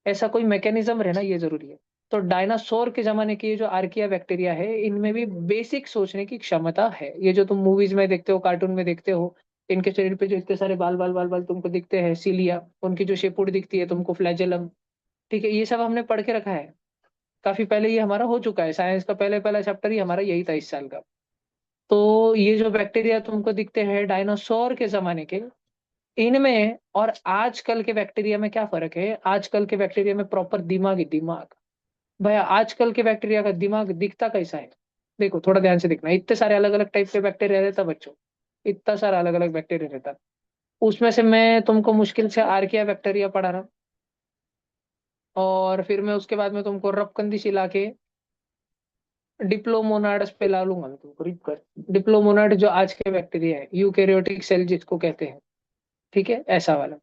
ऐसा कोई मैकेनिज्म रहना ये जरूरी है। तो डायनासोर के जमाने की ये जो आर्किया बैक्टीरिया है, इनमें भी बेसिक सोचने की क्षमता है। ये जो तुम मूवीज में देखते हो, कार्टून में देखते हो, इनके शरीर पे जो इतने सारे बाल बाल बाल बाल तुमको दिखते हैं, सीलिया, उनकी जो शेपूट दिखती है तुमको, फ्लैजेलम। ठीक है। ये सब हमने पढ़ के रखा है काफी पहले, ये हमारा हो चुका है। साइंस का पहले पहला चैप्टर ही हमारा यही था इस साल का। तो ये जो बैक्टीरिया तुमको दिखते हैं डायनासोर के जमाने के, इनमें और आजकल के बैक्टीरिया में क्या फर्क है? आजकल के बैक्टीरिया में प्रॉपर दिमाग ही दिमाग। भैया आजकल के बैक्टीरिया का दिमाग दिखता कैसा है? देखो थोड़ा ध्यान से देखना, इतने सारे अलग अलग टाइप के बैक्टीरिया रहता बच्चों, इतना सारा अलग अलग बैक्टीरिया रहता। उसमें से मैं तुमको मुश्किल से आर्किया बैक्टीरिया पढ़ा रहा, और फिर मैं उसके बाद में तुमको रपकंदी सिला के डिप्लोमोनाड्स पे ला लूंगा मैं तुमको, रीड कर। डिप्लोमोनाड जो आज के बैक्टीरिया है, यूकैरियोटिक सेल जिसको कहते हैं। ठीक है, ऐसा वाला।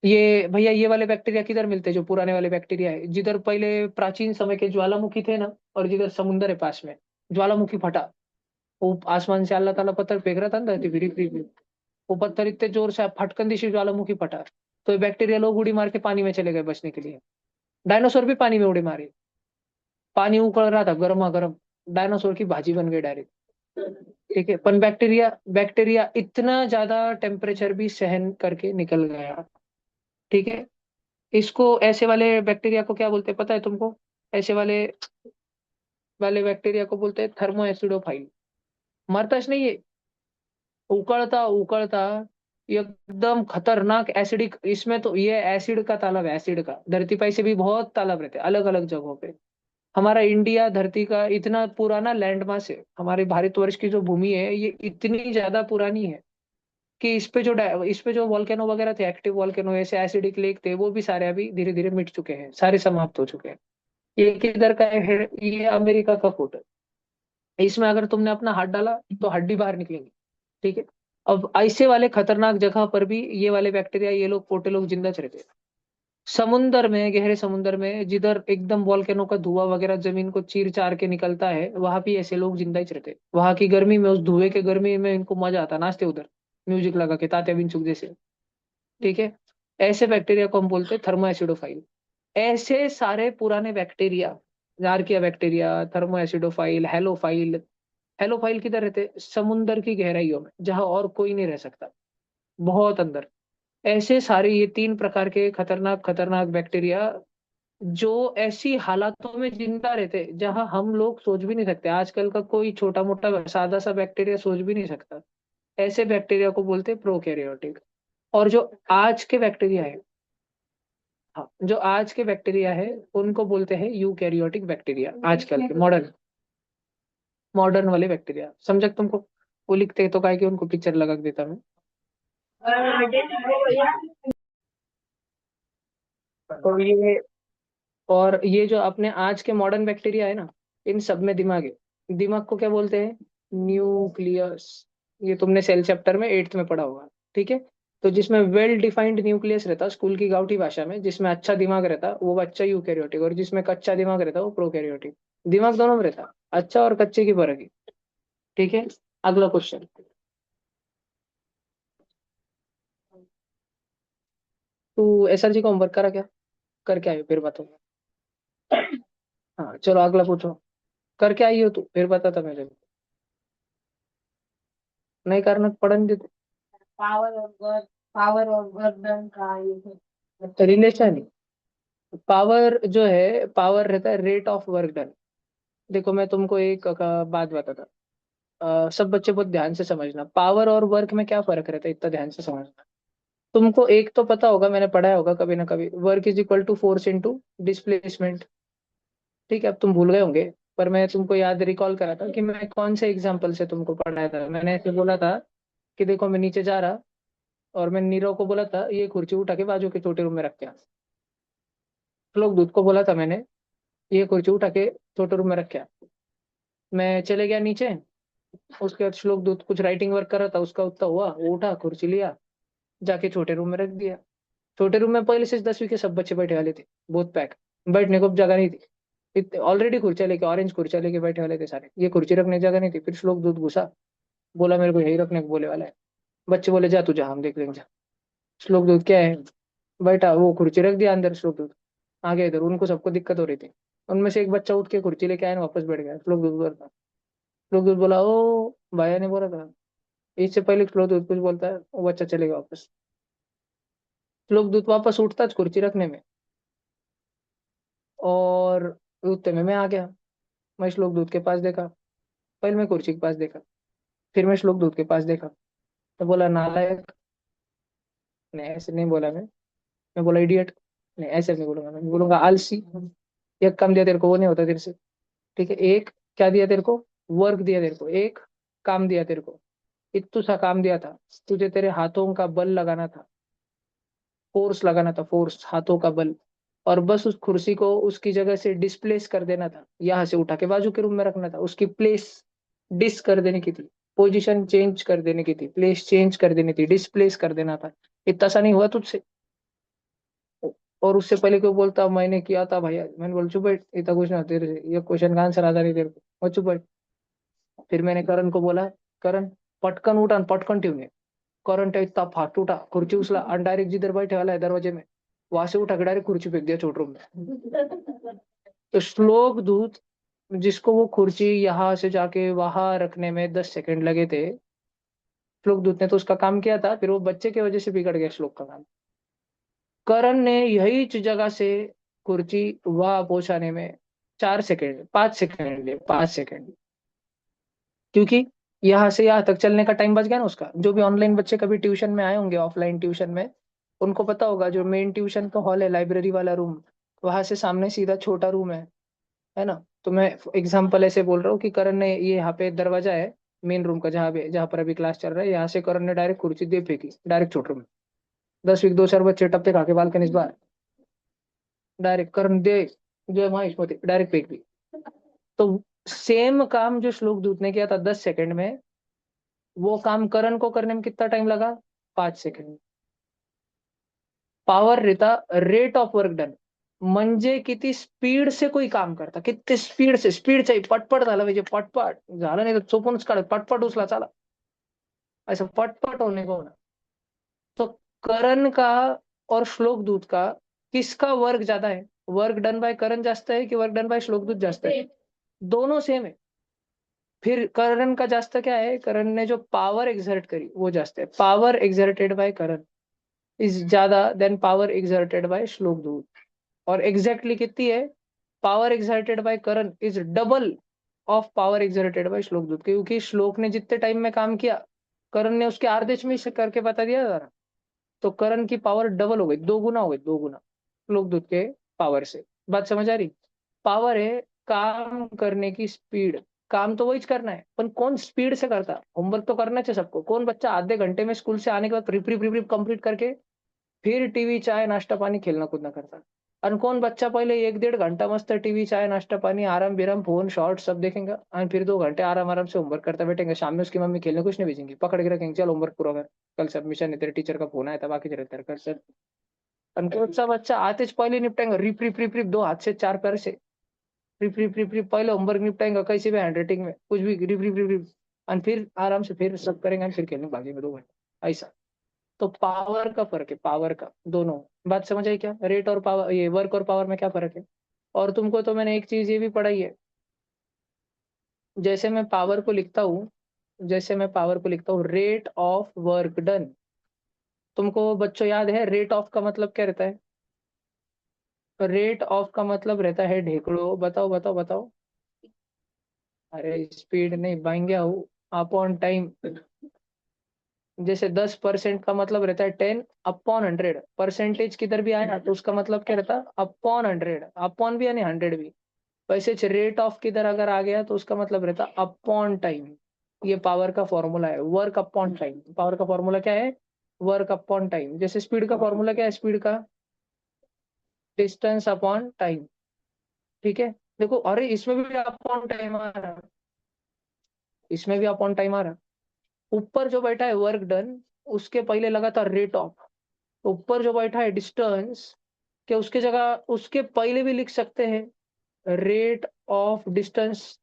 ये भैया ये वाले बैक्टीरिया किधर मिलते हैं? जो पुराने वाले बैक्टीरिया है, जिधर पहले प्राचीन समय के ज्वालामुखी थे ना, और जिधर समुंदर है पास में, ज्वालामुखी फटा, वो आसमान से अल्लाह ताला पत्थर फेंक रहा था ना धरती पे, रिप रिप रिप। वो पत्थर इतने जोर से फटकन दिशी ज्वालामुखी फटा, तो ये बैक्टीरिया लोग उड़ी मार के पानी में चले गए बचने के लिए। डायनासोर भी पानी में उड़ी मारे। पानी उकल रहा था गर्मा गर्म, डायनासोर की भाजी बन गई डायरेक्ट। ठीक है, पर बैक्टीरिया बैक्टीरिया इतना ज्यादा टेम्परेचर भी सहन करके निकल गया। ठीक है, इसको ऐसे वाले बैक्टीरिया को क्या बोलते हैं पता है तुमको? ऐसे वाले वाले बैक्टीरिया को बोलते हैं थर्मो एसिडोफाइल। मरताच नहीं ये, उकड़ता उकड़ता एकदम खतरनाक एसिडिक। इसमें तो ये एसिड का तालाब है, एसिड का। धरती पर से भी बहुत तालाब रहते हैं अलग अलग जगहों पे। हमारा इंडिया धरती का इतना पुराना लैंड मास है, हमारे भारतवर्ष की जो भूमि है ये इतनी ज्यादा पुरानी है कि इस पे जो वॉल्केनो वगैरह थे, एक्टिव वॉल्केनो, ऐसे एसिडिक लेक थे, वो भी सारे अभी धीरे धीरे मिट चुके हैं, सारे समाप्त हो चुके हैं। ये किधर का है? ये अमेरिका का फोटो है। इसमें अगर तुमने अपना हाथ डाला तो हड्डी बाहर निकलेंगी। ठीक है, अब ऐसे वाले खतरनाक जगह पर भी ये वाले बैक्टीरिया, ये लोग पोटे लोग जिंदा रहते हैं। समुंदर में, गहरे समुंदर में जिधर एकदम वॉल्केनो का धुआं वगैरह जमीन को चीर चार के निकलता है, वहां भी ऐसे लोग जिंदा ही रहते हैं। वहां की गर्मी में, उस धुएं के गर्मी में इनको मजा आता, नाचते उधर म्यूजिक लगा के, तात्या बिनचुक जैसे। ठीक है, ऐसे बैक्टीरिया को हम बोलते हैं थर्मो एसिडोफाइल। ऐसे सारे पुराने bacteria, archaea bacteria, thermo acidophile, halophile. Halophile किधर रहते? समुंदर की गहराइयों में, जहां और कोई नहीं रह सकता, बहुत अंदर। ऐसे सारे ये तीन प्रकार के खतरनाक खतरनाक बैक्टीरिया जो ऐसी हालातों में जिंदा रहते जहां हम लोग सोच भी नहीं सकते, आजकल का कोई छोटा मोटा सादा सा बैक्टीरिया सोच भी नहीं सकता। ऐसे बैक्टीरिया को बोलते हैं प्रोकैरियोटिक। और जो आज के बैक्टीरिया है, हाँ, जो आज के बैक्टीरिया है उनको बोलते हैं यूकैरियोटिक बैक्टीरिया। आजकल के मॉडर्न मॉडर्न वाले बैक्टीरिया, समझ तुमको? वो लिखते तो काय कि उनको पिक्चर लगा के देता मैं। तो ये, और ये जो अपने आज के मॉडर्न बैक्टीरिया है ना, इन सब में दिमाग है। दिमाग को क्या बोलते हैं? न्यूक्लियस। ये तुमने सेल चैप्टर में 8th में पढ़ा होगा। ठीक है, तो जिसमें वेल डिफाइंड न्यूक्लियस रहता स्कूल की गाउटी भाषा में, जिसमें अच्छा दिमाग रहता वो बच्चा यूकैरियोटिक, और जिसमें कच्चा दिमाग रहता वो प्रोकैरियोटिक। दिमाग दोनों में रहता, अच्छा और कच्चे की फर्क है। ठीक है, अगला क्वेश्चन। तू एसएलजी का होमवर्क करा क्या? करके आई हो फिर बताओ। हाँ चलो अगला पूछो। करके आई हो तू, फिर बताता मैं जब। नहीं करना तो पढ़ने दे। पावर और वर्क डन का ये है। रिलेशन, पावर जो है, पावर रहता है रेट ऑफ वर्क डन। देखो मैं तुमको एक बात बताता। सब बच्चे बहुत ध्यान से समझना, पावर और वर्क में क्या फर्क रहता है, इतना ध्यान से समझना। तुमको एक तो पता होगा, मैंने पढ़ाया होगा कभी ना कभी, work is equal to force into displacement. ठीक है, अब तुम भूल गए होंगे, पर मैं तुमको याद रिकॉल करा था कि मैं कौन से एग्जाम्पल से तुमको पढ़ाया था। मैंने ऐसे बोला था कि देखो मैं नीचे जा रहा, और मैं नीरव को बोला था ये कुर्सी उठा के बाजू के छोटे रूम में रख के आ। श्लोक दूत को बोला था मैंने ये कुर्सी उठा के छोटे रूम में रख के आ। मैं चले गया नीचे, उसके बाद श्लोक दूत कुछ राइटिंग वर्क कर रहा था, उसका उतना हुआ, वो उठा कुर्सी लिया, जाके छोटे रूम में रख दिया। छोटे रूम में पहले से 10वीं के सब बच्चे बैठे वाले थे, बहुत पैक। बैठने को जगह नहीं थी, ऑलरेडी कुर्सियां लेके, ऑरेंज कुर्सियां लेके बैठे वाले थे सारे, ये कुर्सी रखने की जगह नहीं थी। फिर श्लोक दूत घुसा, बोला मेरे को यही रखने को बोले वाला है। बच्चे बोले जा तू जा, हम देख लेंगे जा। श्लोक दूत क्या है, बैठा, वो कुर्सी रख दिया अंदर। श्लोक दूत आ गया इधर, उनको सबको दिक्कत हो रही थी। उनमें से एक बच्चा उठ के कुर्सी लेके आया, वापस बैठ गया। श्लोक दूत बोला, श्लोक दूत बोला ओ भैया ने बोला था। इससे पहले श्लोक दूत कुछ बोलता है, वो बच्चा चले गया वापस। श्लोक दूत वापस उठता कुर्सी रखने में, और उतने में मैं आ गया। मैं श्लोक दूत के पास देखा, पहले मैं कुर्सी के पास देखा, फिर मैं श्लोक दूत के पास देखा। तो बोला नालायक, नहीं ऐसे नहीं बोला मैं बोला इडियट, नहीं ऐसे नहीं बोलूंगा। मैं बोलूंगा आलसी। एक काम दिया तेरे को, वो नहीं होता तेरे से। ठीक है, एक क्या दिया तेरे को? वर्क दिया तेरे को, एक काम दिया तेरे को, इतू सा काम दिया था। तुझे तेरे हाथों का बल लगाना था, फोर्स लगाना था, फोर्स, हाथों का बल। और बस उस कुर्सी को उसकी जगह से डिस्प्लेस कर देना था, यहाँ से उठा के बाजू के रूम में रखना था, उसकी प्लेस डिस कर देने की थी, पोजीशन चेंज कर देने की थी, प्लेस चेंज कर देनी थी, डिस्प्लेस कर देना था। इतना सा नहीं हुआ तुझसे? और उससे पहले क्यों बोलता मैंने किया था भैया? मैंने बोल चुप बैठ, इतना कुछ ना तेरे से, ये क्वेश्चन का आंसर आता नहीं तेरे को, और चुप बैठ। फिर मैंने करण को बोला, करण पटकन उठा, पटकन ठेवणे। करंट इतना फास्ट उठा, खुर्ची उचला आणि डायरेक्ट जिधर बैठे वाला है दरवाजे में, वहां से उठा के डायरेक्ट खुर्ची फेंक दिया छोटे रूम में। तो श्लोक दूत, जिसको वो कुर्सी यहाँ से जाके वहां रखने में 10 सेकंड लगे थे, श्लोक दूत ने तो उसका काम किया था, फिर वो बच्चे की वजह से बिगड़ गया श्लोक का काम। करण ने यही जगह से कुर्सी वहां पहुंचाने में 4 सेकंड 5 सेकंड लिए, 5 सेकंड, क्योंकि यहाँ से यहाँ तक चलने का टाइम बच गया ना उसका। जो भी ऑनलाइन बच्चे कभी ट्यूशन में आए होंगे, ऑफलाइन ट्यूशन में, उनको पता होगा जो मेन ट्यूशन का हॉल है, लाइब्रेरी वाला रूम, वहां से सामने सीधा छोटा रूम है ना। तो मैं एग्जांपल ऐसे बोल रहा हूँ कि करण ने ये यहाँ पे दरवाजा है मेन रूम का, जहाँ पर अभी क्लास चल रहा है, यहाँ से करण ने डायरेक्ट कुर्सी दे फेंकी डायरेक्ट छोटे रूम में। 10 वीक 2 4 बच्चे टप्पे खा के बालकनी बाहर, डायरेक्ट करण दे, जो महेश मोती डायरेक्ट फेंक दी। तो सेम काम जो श्लोक दूत ने किया था 10 सेकंड में, वो काम करण को करने में कितना टाइम लगा? 5 सेकंड। पॉवर रहता रेट ऑफ वर्क डन, म्हणजे किती स्पीड से कोई काम करता, किती स्पीड से, स्पीड चाहिए, पटपट झालं पाहिजे, पटपट झालं नाही तर चोपूनच काढत, पटपट उचला चला, ऐसा पटपट होने को ना। तो करण का और श्लोक दूत का किसका वर्क ज्यादा है? वर्क डन बाय करण जास्त है कि वर्क डन बाय श्लोक दूत जास्त है? दोनों सेम है। फिर करण का जास्त क्या है? करण ने जो पावर एक्सर्ट करी वो जास्त है। Power exerted by Karan is ज्यादा देन पावर एक्सर्टेड बाय श्लोक दूत। और एग्जैक्टली कितनी है? Power exerted by Karan is double of power exerted by श्लोक दूत, क्योंकि श्लोक ने जितने टाइम में काम किया, करण ने उसके आधे में से करके बता दिया जरा। तो करण की पावर डबल हो गई, 2 गुना हो गई, 2 गुना श्लोक दूत के पावर से। बात समझ आ रही? पावर है काम करने की स्पीड। काम तो वही करना है, पर कौन स्पीड से करता? होमवर्क तो करना चाहिए सबको। कौन बच्चा आधे घंटे में स्कूल से आने के बाद rep rib rib rep complete करके फिर टीवी चाय नाश्ता पानी खेलना कूदना करता? और कौन बच्चा पहले 1 1.5 घंटा मस्त टीवी चाय नाश्ता पानी आराम विराम फोन शॉर्ट सब देखेगा, और फिर 2 घंटे आराम आराम से होमवर्क करता बैठेंगे, शाम में उसकी मम्मी खेलने कुछ नहीं भेजेंगी, पकड़ के रखेंगे, चल होमवर्क पूरा कर, कल सबमिशन है, तेरे टीचर का फोन आया था, बाकी रहता कर सर। और कौन सा बच्चा आते पहले निपटाएंगे रिप रिप रिप रिप 2 हाथ से 4 पैर से, रिप रिप रिप रिप पहले होमवर्क निपटाएंगे कैसे भी हैंडराइटिंग में कुछ भी, रिप रिप रिप रिप, और फिर आराम से फिर सब करेंगे, फिर खेलेंगे भागेंगे 2 घंटे ऐसा। तो पावर का फर्क है, पावर का दोनों। बात समझ आई क्या? रेट और पावर, ये वर्क और पावर में क्या फर्क है? और तुमको तो मैंने एक चीज ये भी पढ़ाई है, जैसे मैं पावर को लिखता हूँ, जैसे मैं पावर को लिखता हूँ रेट ऑफ वर्क डन, तुमको बच्चों याद है रेट ऑफ का मतलब क्या रहता है? रेट ऑफ का मतलब रहता है ढेकड़ो, बताओ बताओ बताओ। अरे स्पीड नहीं बाएंगे अपॉन टाइम। जैसे 10% का मतलब रहता है 10/100, परसेंटेज किधर भी आए ना तो उसका मतलब क्या रहता है? अपॉन 100, अपॉन भी यानी 100 भी। वैसे रेट ऑफ किधर अगर आ गया तो उसका मतलब रहता है अपॉन टाइम। ये पावर का फॉर्मूला है, वर्क अपॉन टाइम। पावर का फॉर्मूला क्या है? Work upon time. जैसे स्पीड का फॉर्मूला क्या है? स्पीड का डिस्टेंस अपॉन टाइम। ठीक है, देखो, अरे इसमें भी अपॉन टाइम आ रहा है, इसमें भी अपॉन टाइम आ रहा है। ऊपर जो बैठा है वर्क डन, उसके पहले लगा था रेट ऑफ। ऊपर जो बैठा है डिस्टेंस, क्या उसके जगह उसके पहले भी लिख सकते हैं रेट ऑफ डिस्टेंस?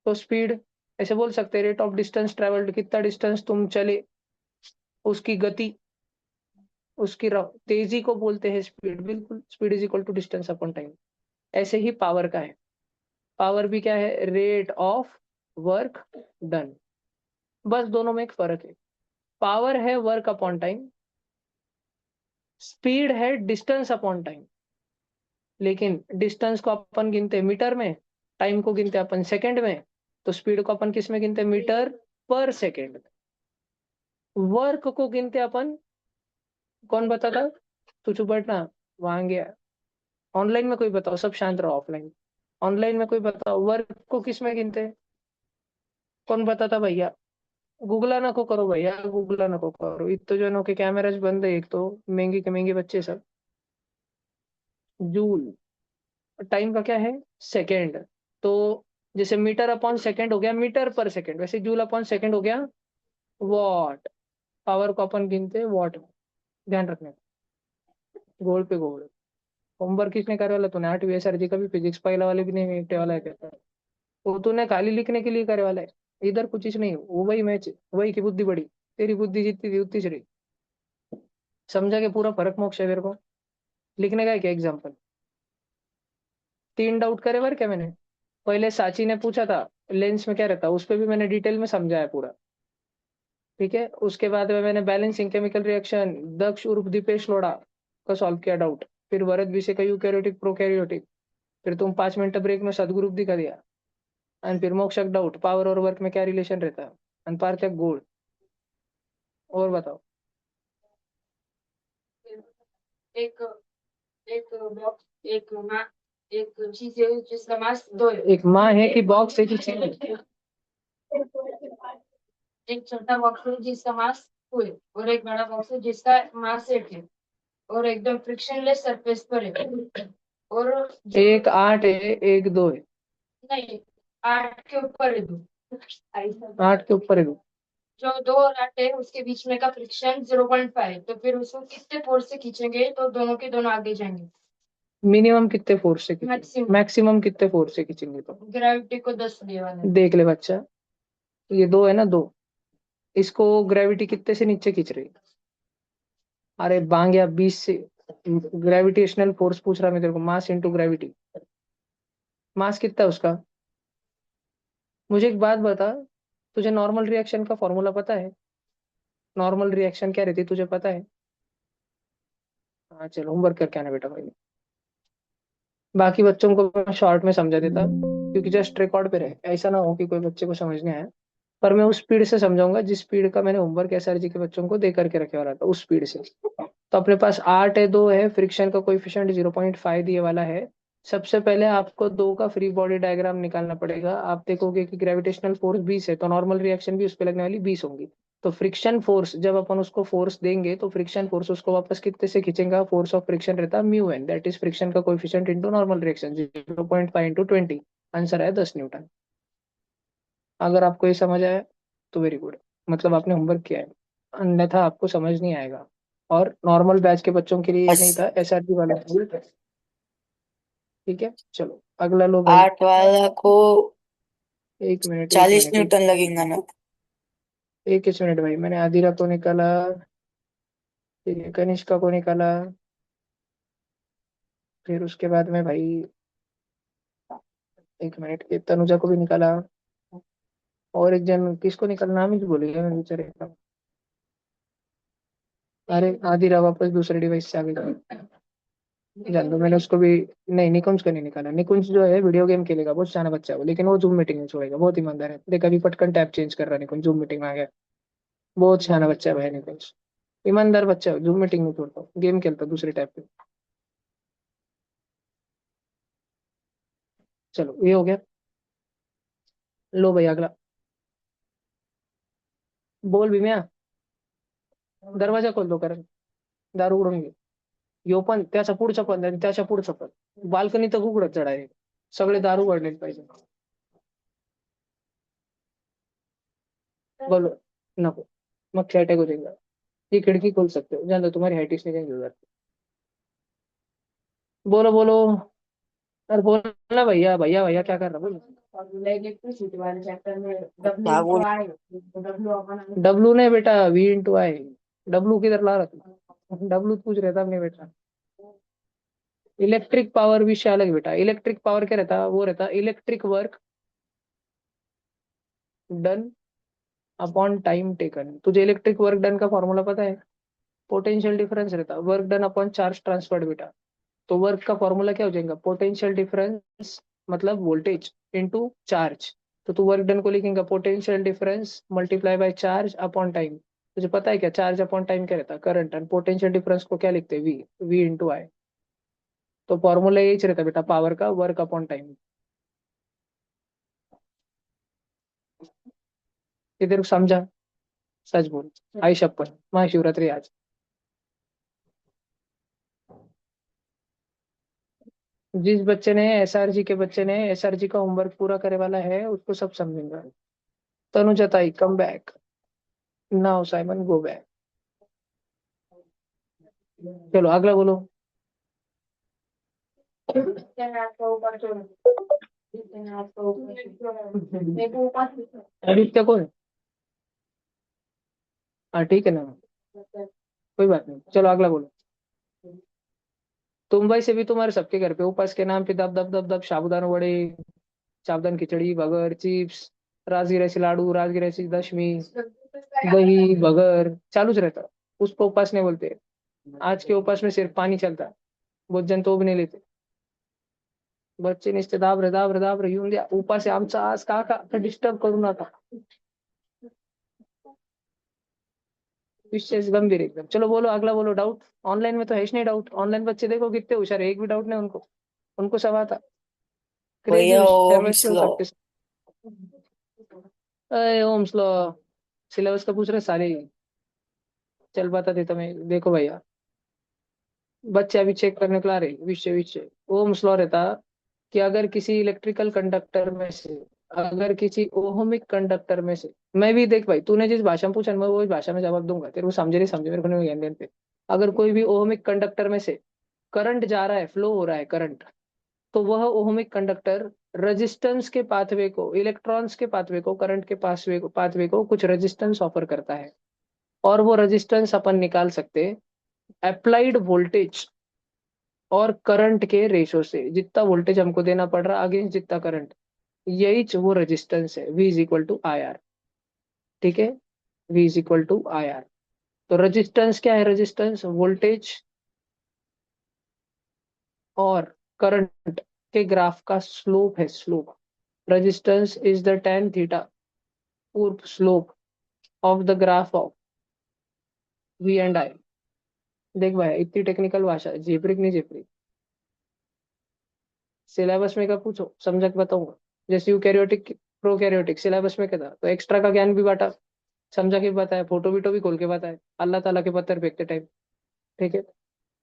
तो स्पीड ऐसे बोल सकते हैं रेट ऑफ डिस्टेंस ट्रेवल्ड, कितना डिस्टेंस तुम चले, उसकी गति, उसकी तेजी को बोलते हैं स्पीड। बिल्कुल, speed is equal to distance upon time. ऐसे ही पावर का है, पावर भी क्या है? Rate of work done. बस दोनों में एक फर्क है, पावर है वर्क अपॉन टाइम, स्पीड है डिस्टेंस अपॉन टाइम। लेकिन डिस्टेंस को अपन गिनते हैं मीटर में, टाइम को गिनते हैं अपन सेकंड में, तो स्पीड को अपन किस में गिनते हैं? मीटर पर सेकंड। वर्क को गिनते हैं अपन, कौन बताता? तू चुप बैठना, वहां गया। ऑनलाइन में कोई बताओ, सब शांत रहो ऑफलाइन। ऑनलाइन में कोई बताओ वर्क को किस में गिनते हैं? कौन बताता भैया? गूगला नको करो भैया, गूगला नको करो, इतो जनों के कैमराज बंद है, एक तो महंगे के महंगे बच्चे सब। जूल, टाइम का क्या है? सेकेंड। तो जैसे मीटर अपॉन सेकेंड हो गया मीटर पर सेकेंड, वैसे जूल अपॉन सेकेंड हो गया वॉट। पावर को अपन गिनते हैं वॉट में, ध्यान रखना। गोल पे गोल। होमवर्क किसने करे वाला? तूने 8वीं SRG का भी फिजिक्स पहला वाले भी नहीं मिटने वाला है कहता है। वो तूने खाली लिखने के लिए करे वाला है, इधर कुछ चीज नहीं, वो वही मैच, वही की बुद्धि बड़ी, तेरी बुद्धि जितनी थी उतनी सी रही। समझा के पूरा फर्क मोक्ष है मेरे को। लिखने का है क्या एग्जाम्पल? 3 डाउट करे बर क्या मैंने। पहले साची ने पूछा था लेंस में क्या रहता है, उस पर भी मैंने डिटेल में समझाया पूरा। ठीक है, उसके बाद में मैंने बैलेंसिंग केमिकल रिएक्शन दक्ष उर्फ दीपेश लोढ़ा का सॉल्व किया डाउट। फिर भरत विषय का यूकैरियोटिक प्रोकैरियोटिक। फिर तुम 5 मिनट ब्रेक में सदग्रुप दिखा दिया। एंड फिर मोक्षक डाउट पावर और वर्क में क्या रिलेशन रहता है। And Parthak gold. और बताओ। एक एक बॉक्स एक चीज है जिसका मास 2 है। एक माँ है कि बॉक्स है कि चीज है? एक छोटा बॉक्स है जिसका मास 2 है और एक बड़ा बॉक्स है जिसका मास 8 है और एकदम फ्रिक्शनलेस सरफेस पर है। और एक 8 है, एक 2 है। नहीं, 8 के ऊपर है 2। 8 के ऊपर है 2। जो 2 और 8 है उसके बीच में का फ्रिक्शन 0.5 है, तो फिर उसको कितने फोर्स से खींचेंगे तो दोनों के दोनों आगे जाएंगे। मिनिमम कितने फोर्स से खींचेंगे? मैक्सिमम। मैक्सिमम कितने फोर्स से खींचेंगे? तो ग्रेविटी को 10 दिए वाला। देख ले बच्चा, ये 2 है ना, 2। इसको ग्रेविटी कितने से नीचे खींच रही है? अरे बांग या 20 से। ग्रेविटेशनल फोर्स पूछ रहा मैं तेरे को, मास इंटू ग्रेविटी। मास कितना है उसका? मुझे एक बात बता, तुझे नॉर्मल रिएक्शन का फॉर्मूला पता है? नॉर्मल रिएक्शन क्या रहती है तुझे पता है? हाँ चलो होमवर्क करके आना बेटा भाई। बाकी बच्चों को मैं शॉर्ट में समझा देता, क्योंकि जस्ट रिकॉर्ड पे रहे, ऐसा ना हो कि कोई बच्चे को समझ नहीं आया। पर मैं उस स्पीड से समझाऊंगा जिस स्पीड का मैंने होमवर्क एसआरजी के बच्चों को दे करके रखे वाला था, उस स्पीड से। तो अपने पास 8 है, 2 है, फ्रिक्शन का कोएफिशिएंट 0.5 दिए वाला है। सबसे पहले आपको 2 का फ्री बॉडी डायग्राम निकालना पड़ेगा। आप देखोगे कि ग्रेविटेशनल फोर्स 20 है, तो नॉर्मल रिएक्शन भी उस पर लगने वाली 20 होंगी। तो फ्रिक्शन फोर्स जब अपन उसको फोर्स देंगे तो फ्रिक्शन फोर्स उसको वापस कितने से खींचेगा? फोर्स ऑफ फ्रिक्शन रहता है mu N, that is friction का coefficient into normal reaction, 0.5 into 20। Answer है 10 न्यूटन। अगर आपको ये समझ आया तो वेरी गुड, मतलब आपने होमवर्क किया है। अन्यथा आपको समझ नहीं आएगा। और नॉर्मल बैच के बच्चों के लिए ये नहीं बस था, एसआरटी वाला था। ठीक है, चलो अगला लो भाई। 8 वाला को एक मिनट, एक 40 मिनट, एक न्यूटन लगेगा ना। एक इस मिनट भाई, मैंने आदिरा को निकाला, फिर ये कनिष्का को निकाला, फिर उसके बाद में भाई एक मिनट के तनुजा को भी निकाला। और एक जन किसको निकाला, नाम ही भूल गया मैं बेचारे का। अरे आदिरा वापस दूसरे डिवाइस से आ गई। जान दो, मैंने उसको भी। नहीं, निकुंज को नहीं निकाला। निकुंज जो है वीडियो गेम खेलेगा, बहुत शाना बच्चा है वो, लेकिन वो जूम मीटिंग में छोड़ेगा, बहुत ईमानदार है। देख अभी पटकन टैब चेंज कर रहा है निकुंज, जूम मीटिंग में आ गया। बहुत शाना बच्चा है भाई निकुंज, ईमानदार बच्चा है, जूम मीटिंग में छोड़ता हूँ, गेम खेलता दूसरे टैब पे। चलो ये हो गया। लो भाई अगला। बोल भी मैं, दरवाजा खोल दो कारण दारू उडून घे. यो पण त्याच्या पुढचं पण आणि त्याच्या पुढचं पण, बाल्कनी तर उघडत चढाय, सगळे दारू उघडले पाहिजे. बोलो नको, मग क्या अटैक हो जाएगा. ये खिड़की खोल सकते हो, जान दो तुम्हारी हाइट इसलिए चेंज हो जाती है. बोलो बोलो. अरे बोलना भैया, भैया भैया क्या कर रहा, बोलो. इलेक्ट्रिसिटी वाले चैप्टर में क्या डब्ल्यू बोल आई, डब्ल्यू अपन, डब्ल्यू नहीं बेटा, वी इंटू आई. डब्ल्यू किधर ला रहा था, डब्ल्यू पूछ रहा था अपने बेटा. इलेक्ट्रिक पावर विषय अलग बेटा. इलेक्ट्रिक पावर क्या रहता, वो रहता electric work done upon time taken. तुझे इलेक्ट्रिक वर्क डन का फॉर्मूला पता है? पोटेंशियल डिफरेंस रहता work done upon charge transferred बेटा. तो वर्क का फॉर्मूला क्या हो जाएगा, पोटेंशियल डिफरेंस मतलब वोल्टेज इनटू चार्ज. तो तू वर्क डन को लिखेगा potential difference multiply by charge upon time. तुझे पता है क्या चार्ज अपॉन टाइम क्या रहता है, करंट. एंड पोटेंशियल डिफरेंस को क्या लिखते हैं, वी, वी इंटू आई. तो फॉर्मूला यही रहता है बेटा पावर का, वर्क अपॉन टाइम. इधर समझा, सच बोल. आई शपथ महाशिवरात्रि आज. जिस बच्चे ने एसआरजी के बच्चे ने एसआरजी का होमवर्क पूरा करे वाला है उसको सब समझेंगे. तनुजा ताई come back. Now Simon go back. चलो अगला बोलो. आदित्य कौन है? हाँ ठीक है ना, कोई बात नहीं, चलो अगला बोलो. तुम भाई से भी तुम्हारे सबके घर पे उपास के नाम पे दब दब दब दब साबूदाना वड़े, साबुदान खिचड़ी, बगर, चिप्स, राजगिराची लाडू, राजगिराची दशमी, दही, बगर चालूच रहता है। उसको उपास नहीं बोलते। आज के उपास में सिर्फ पानी चलता है, बहुत जन तो भी नहीं लेते। बच्चे नुसते दाबरे दाबरे दाबरे येऊन द्या उपास आहे आमचा आज, का डिस्टर्ब करू नका। विशेष गंभीर एकदम। चलो बोलो अगला, बोलो डाउट। ऑनलाइन में तो है ही नहीं डाउट, ऑनलाइन बच्चे देखो कितने होशियार है, एक भी डाउट नहीं उनको, उनको सब आता। क्रेजी भैया होशियार ओम्स बच्चे हो लॉ। सबके सब। अरे ओम स्लो, सिलेबस का पूछ रहे सारे ही। चल बता देता मैं, देखो भैया, बच्चे अभी चेक करने को ला रहे विषय विषय। ओम स्लो रहता कि अगर किसी इलेक्ट्रिकल कंडक्टर में से, अगर किसी ओहमिक कंडक्टर में से, मैं भी देख भाई तूने जिस भाषा में पूछा मैं वो भाषा में जवाब दूंगा, तेरे को समझे नहीं समझे मेरे को नहीं ज्ञान देने पे। अगर कोई भी ओहमिक कंडक्टर में से करंट जा रहा है, फ्लो हो रहा है करंट, तो वह ओहमिक कंडक्टर रेजिस्टेंस के पाथवे को, इलेक्ट्रॉन्स के पाथवे को, करंट के पाथवे को कुछ रेजिस्टेंस ऑफर करता है। और वो रेजिस्टेंस अपन निकाल सकते अप्लाइड वोल्टेज और करंट के रेशो से, जितना वोल्टेज हमको देना पड़ रहा अगेंस्ट जितना करंट, यही वो रेजिस्टेंस है, V is equal to I R. ठीक है, V is equal to I R. तो रेजिस्टेंस क्या है, रेजिस्टेंस वोल्टेज और करंट के ग्राफ का स्लोप है, slope. Resistance is the tan theta पूर्व slope of the graph of V and I। देख भाई इतनी टेक्निकल भाषा है, जेपरिक नहीं जेपरिक। सिलेबस में का पूछो समझ के बताऊंगा। जैसे यूकैरियोटिक प्रोकैरियोटिक सिलेबस में क्या था, तो एक्स्ट्रा का ज्ञान भी बांटा, समझा के बताया, फोटो वीटो भी खोल के बताया अल्लाह ताला के पत्थर फेंकते टाइम। ठीक है,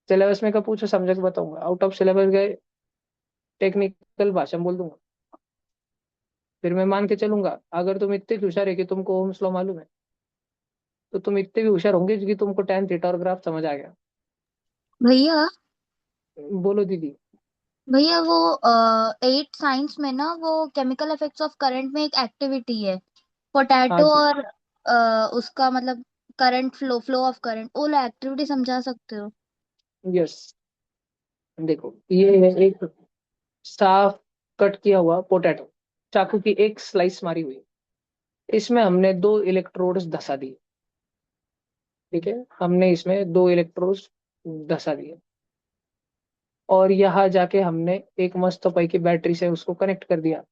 सिलेबस में का पूछो समझा के बताऊंगा, आउट ऑफ सिलेबस गए टेक्निकल भाषा में बोल दूंगा। फिर मैं मान के चलूंगा अगर तुम इतने होशियार है कि तुमको ओम्स लॉ मालूम है, तो तुम इतने भी होशियार होंगे कि तुमको tan थीटा और ग्राफ समझ आ गया। भैया बोलो दीदी। भैया वो 8 साइंस में ना वो केमिकल इफेक्ट्स ऑफ करंट में एक एक्टिविटी है, हाँ पोटैटो जी, और उसका मतलब current flow, flow of current, वो एक्टिविटी समझा सकते हो? यस। देखो ये है एक साफ कट किया हुआ पोटैटो, चाकू की एक स्लाइस मारी हुई, इसमें हमने दो इलेक्ट्रोड्स धसा दिए। ठीक है, हमने इसमें दो इलेक्ट्रोड्स धसा दिए, और यहाँ जाके हमने एक मस्त पाई की बैटरी से उसको कनेक्ट कर दिया।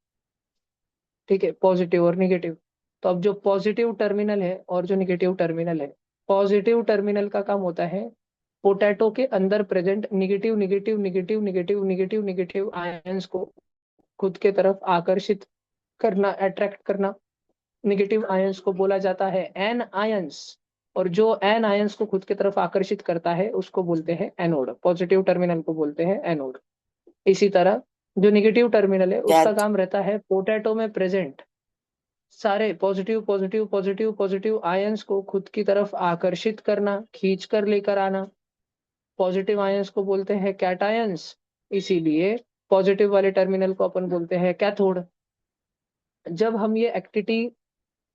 ठीक है, पॉजिटिव और निगेटिव। तो अब जो पॉजिटिव टर्मिनल है और जो निगेटिव टर्मिनल है, पॉजिटिव टर्मिनल का काम होता है पोटैटो के अंदर present negative negative negative negative negative negative ions को खुद के तरफ आकर्षित करना, अट्रैक्ट करना। निगेटिव आयंस को बोला जाता है एन आयंस, और जो एन आयंस को खुद की तरफ आकर्षित करता है उसको बोलते हैं एनोड, पॉजिटिव टर्मिनल को बोलते हैं एनोड। इसी तरह जो निगेटिव टर्मिनल है उसका कैथ। काम रहता है पोटैटो में प्रेजेंट सारे positive positive positive positive ions को खुद की तरफ आकर्षित करना, खींच कर लेकर आना। पॉजिटिव आयंस को बोलते हैं कैटायंस, इसीलिए पॉजिटिव वाले टर्मिनल को अपन बोलते हैं कैथोड। जब हम ये एक्टिविटी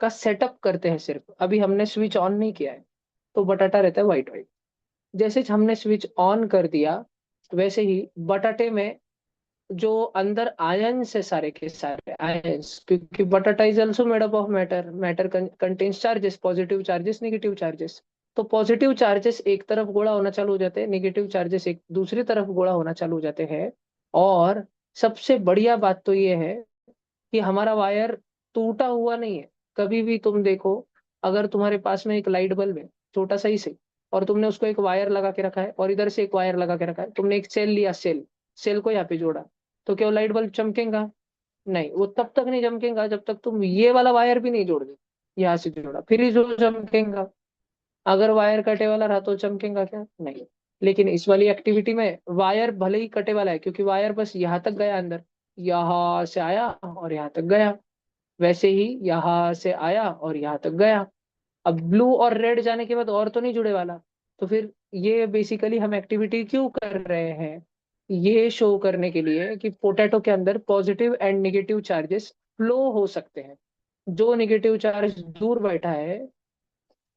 का सेटअप करते हैं, सिर्फ अभी हमने स्विच ऑन नहीं किया है, तो बटाटा रहता है व्हाइट व्हाइट। जैसे ही हमने स्विच ऑन कर दिया, वैसे ही बटाटे में जो अंदर आयंस है, सारे के सारे आयंस, क्योंकि बटाटा is also made up of matter, matter contains charges, positive charges negative charges. तो पॉजिटिव चार्जेस एक तरफ गोला होना चालू हो जाते हैं, निगेटिव चार्जेस एक दूसरी तरफ गोला होना चालू हो जाते हैं। और सबसे बढ़िया बात तो ये है कि हमारा वायर टूटा हुआ नहीं है। कभी भी तुम देखो, अगर तुम्हारे पास में एक लाइट बल्ब है छोटा सा ही से, और तुमने उसको एक वायर लगा के रखा है और इधर से एक वायर लगा के रखा है, तुमने एक सेल लिया, सेल सेल को यहाँ पे जोड़ा, तो क्या वो लाइट बल्ब चमकेगा? नहीं, वो तब तक नहीं चमकेगा जब तक तुम ये वाला वायर भी नहीं जोड़ दे। यहाँ से जोड़ा फिर ही जो चमकेगा। अगर वायर कटे वाला रहा तो चमकेगा क्या? नहीं। लेकिन इस वाली एक्टिविटी में वायर भले ही कटे वाला है, क्योंकि वायर बस यहाँ तक गया अंदर, यहाँ से आया और यहाँ तक गया, वैसे ही यहाँ से आया और यहाँ तक गया। अब ब्लू और रेड जाने के बाद और तो नहीं जुड़े वाला। तो फिर ये बेसिकली हम एक्टिविटी क्यों कर रहे हैं, ये शो करने के लिए कि पोटैटो के अंदर positive and negative charges flow हो सकते हैं। जो निगेटिव चार्ज दूर बैठा है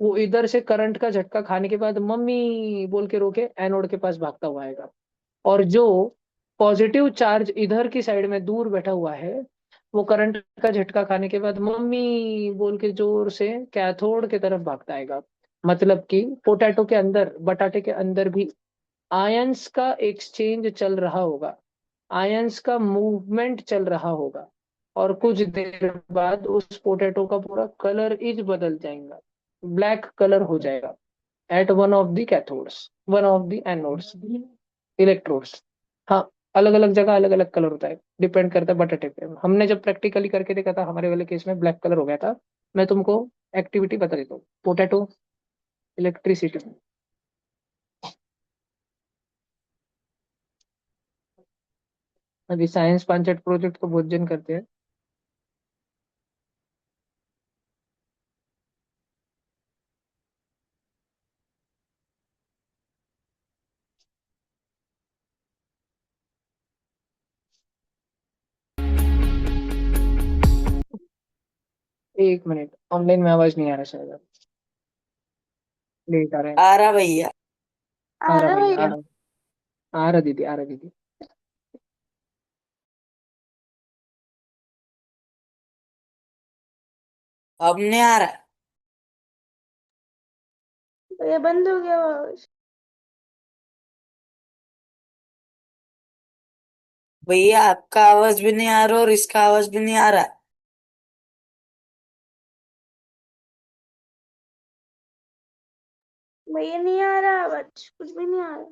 वो इधर से करंट का झटका खाने के बाद मम्मी बोल के रोके एनोड के पास भागता हुआ आएगा। और जो पॉजिटिव चार्ज इधर की साइड में दूर बैठा हुआ है, वो करंट का झटका खाने के बाद मम्मी बोल के जोर से कैथोड की तरफ भागता आएगा। मतलब कि पोटैटो के अंदर, बटाटे के अंदर भी आयंस का एक्सचेंज चल रहा होगा, आयंस का मूवमेंट चल रहा होगा, और कुछ देर बाद उस पोटैटो का पूरा कलर इज बदल जाएगा, ब्लैक कलर हो जाएगा at one of the cathodes, one of the anodes, electrodes. हाँ, अलग अलग जगह अलग अलग कलर होता है, डिपेंड करता है बटाटे पे। हमने जब प्रैक्टिकली करके देखा था, हमारे वाले केस में ब्लैक कलर हो गया था। मैं तुमको एक्टिविटी बता देता हूँ, पोटैटो इलेक्ट्रिसिटी। अभी साइंस 5 प्रोजेक्ट को बहुत जन करते हैं। एक मिनट, ऑनलाइन में आवाज नहीं आ रहा शायद, लेट आ रहा है। आ रहा भैया। आ रहा भैया, आ रहा, आ रहा दीदी, आ रहा दीदी। अब नहीं आ रहा ये बंद हो गया आवाज। भैया, आपका आवाज भी नहीं आ रहा और इसका आवाज भी नहीं आ रहा। भैया नहीं आ रहा आवाज, कुछ भी नहीं आ रहा।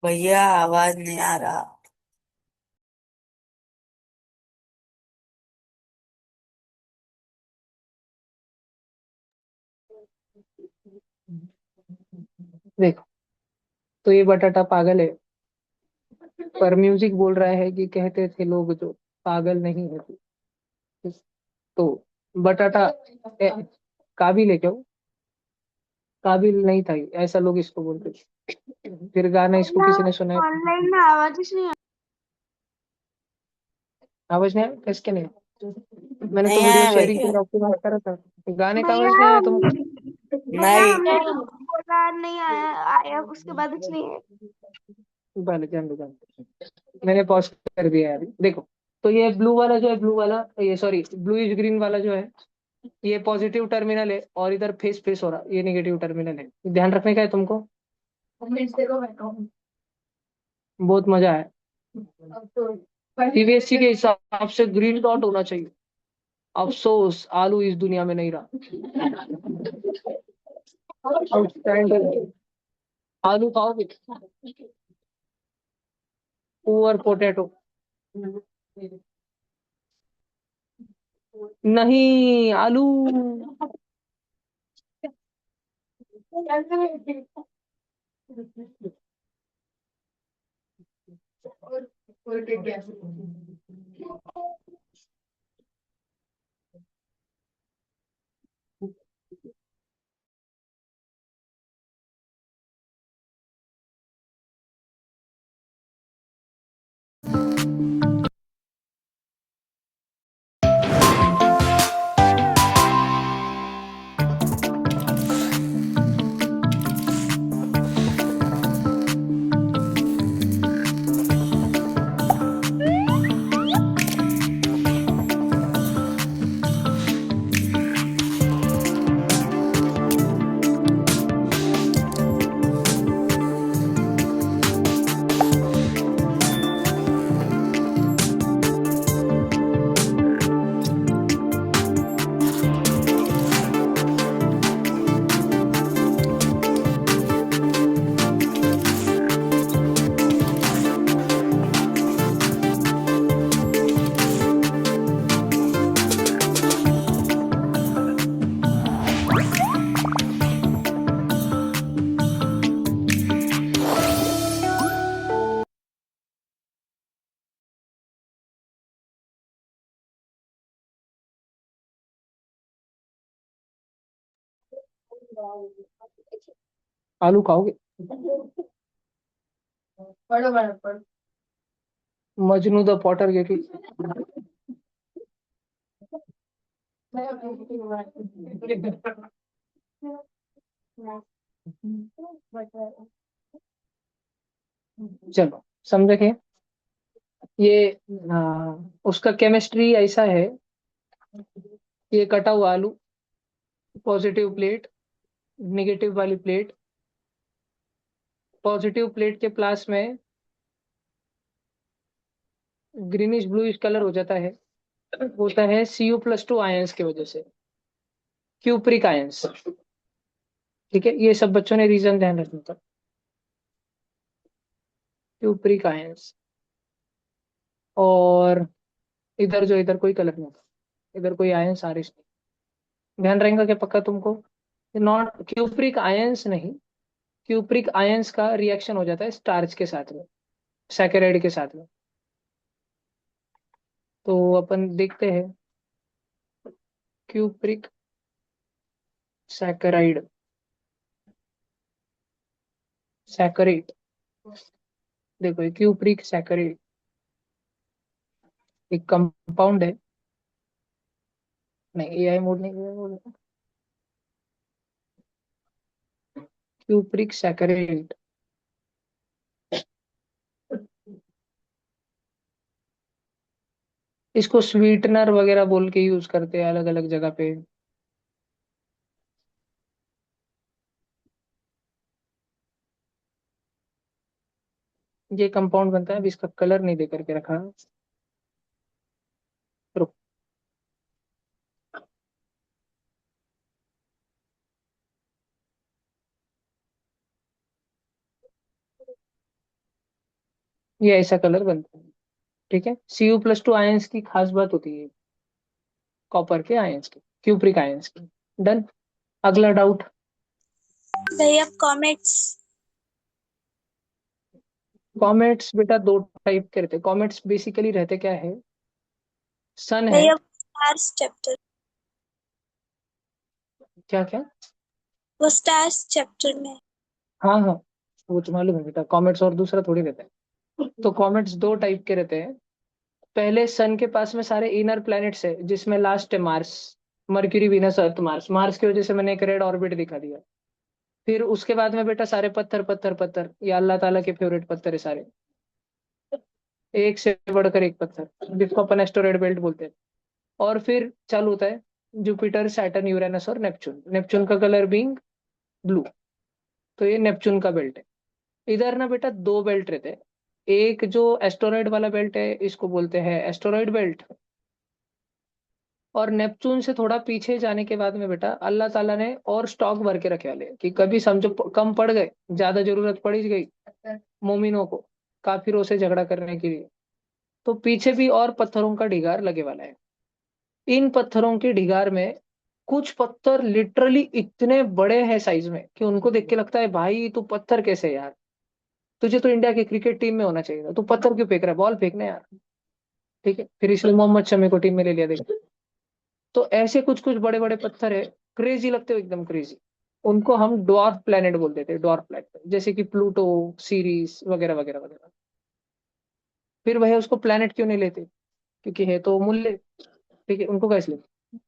भैया आवाज नहीं आ रहा। देखो, तो ये बटाटा पागल है, पर म्यूजिक बोल रहा है कि कहते थे लोग जो पागल नहीं है तू। तो बटाटा काबिल है क्या वो? काबिल नहीं था ये, ऐसा लोग इसको बोलते थे। फिर गाना इसको किसी ने सुनाया, ऑनलाइन में आवाज ही नहीं आ आवाज नहीं आया, किसके नहीं आया? मैंने तो नहीं वीडियो आया शेयरिंग के भैया। लिए ऑप्शन करा था, गाने का आवाज नहीं भैया। आया तुमको? भैया नहीं। हमने बोला नहीं आया, आया उसके बाद कुछ नहीं है। पहले जान दो, जान दो। मैंने पॉज कर दिया है अभी। देखो, तो ये ब्लू वाला जो है, ब्लू वाला, ये सॉरी ब्लूइश ग्रीन वाला जो है, ये पॉजिटिव टर्मिनल है, और इधर फेस फेस हो रहा, ये नेगेटिव टर्मिनल है। ध्यान रखने का है तुमको। बहुत मजा है। सीबीएसई के हिसाब से ग्रीन डॉट होना चाहिए। अफसोस आलू इस दुनिया में नहीं रहा। आउटस्टैंडिंग। आलू खाओगे? Poor potato. नहीं, आलू। आलू खाओगे? पढ़ो पढ़ो पढ़ो। मजनू द पॉटर के की। चलो समझे कि ये उसका केमिस्ट्री ऐसा है। ये कटा हुआ आलू, पॉजिटिव प्लेट, निगेटिव वाली प्लेट। पॉजिटिव प्लेट के प्लास में ग्रीनिश ब्लूइश कलर हो जाता है, होता है Cu+2 आयंस की वजह से, क्यूप्रिक आयंस। ठीक है, ये सब बच्चों ने रीजन ध्यान रखना था। Cupric ions. और इधर जो, इधर कोई कलर नहीं था, इधर कोई आयंस आरिश नहीं। ध्यान रहेगा कि पक्का तुमको। नॉट क्यूप्रिक आयंस नहीं, क्यूप्रिक आयंस का रिएक्शन हो जाता है स्टार्च के साथ में, सैकेराइड के साथ में। तो अपन देखते हैं क्यूप्रिक सैकेराइड, सैकरेट। देखो ये क्यूप्रिक सैकरेट एक कंपाउंड है। नहीं, एआई मोड नहीं, AI मोड है। क्यूप्रिक सैकरेट इसको स्वीटनर वगैरह बोल के यूज करते हैं अलग अलग जगह पे। ये कंपाउंड बनता है, अभी इसका कलर नहीं दे करके रखा। रुक। ये ऐसा कलर बनता है। ठीक है, Cu+2 आयंस की खास बात होती है कॉपर के आयंस की, क्यूप्रिक आयंस की। डन। अगला डाउट। भैया कॉमेट्स। कॉमेट्स बेटा दो टाइप के रहते हैं। कॉमेट्स बेसिकली रहते क्या है, सन है। भैया स्टार्स चैप्टर, क्या क्या? वो स्टार्स चैप्टर में। हाँ हाँ, वो तो मालूम है बेटा, कॉमेट्स और दूसरा थोड़ी रहता है। तो कॉमेट्स दो टाइप के रहते हैं। पहले सन के पास में सारे इनर प्लैनेट्स है, जिसमें लास्ट है मार्स, मर्क्यूरी, वीनस, अर्थ, मार्स। मार्स की वजह से मैंने एक रेड ऑर्बिट दिखा दिया। फिर उसके बाद में बेटा सारे पत्थर पत्थर पत्थर, ये अल्लाह ताला के फेवरेट पत्थर है सारे, एक से बढ़कर एक पत्थर, जिसको अपन एस्टेरॉयड बेल्ट बोलते हैं। और फिर चालू होता है जुपिटर, सैटर्न, यूरेनस और नेपच्यून। नेपच्यून का कलर बीइंग ब्लू। तो ये नेपच्यून का बेल्ट है। इधर ना बेटा दो बेल्ट रहते हैं। एक जो एस्टेरॉयड वाला बेल्ट है, इसको बोलते हैं एस्टेरॉयड बेल्ट। और नेपच्यून से थोड़ा पीछे जाने के बाद में बेटा अल्लाह ताला ने और स्टॉक भर के रखे वाले, कि कभी समझो कम पड़ गए, ज्यादा जरूरत पड़ ही गई मोमिनों को, काफिरों से झगड़ा करने के लिए, तो पीछे भी और पत्थरों का ढिगार लगे वाला है। इन पत्थरों के ढिगार में कुछ पत्थर लिटरली इतने बड़े हैं साइज में, कि उनको देख के लगता है भाई तू पत्थर कैसे है यार, तुझे तो इंडिया की क्रिकेट टीम में होना चाहिए था, तू पत्थर क्यों फेंक रहा है, बॉल फेंकना यार। ठीक है, फिर इसलिए मोहम्मद शमी को टीम में ले लिया। देख, तो ऐसे कुछ कुछ बड़े बड़े पत्थर है, क्रेजी लगते हो, एकदम क्रेजी। उनको हम डॉर्फ प्लेनेट बोल देते हैं, डॉर्फ प्लेनेट, जैसे कि प्लूटो, सीरीज वगैरह वगैरह वगैरह। फिर वह उसको प्लेनेट क्यों नहीं लेते, क्योंकि है तो मूल्य। ठीक है, उनको कैसे लेते?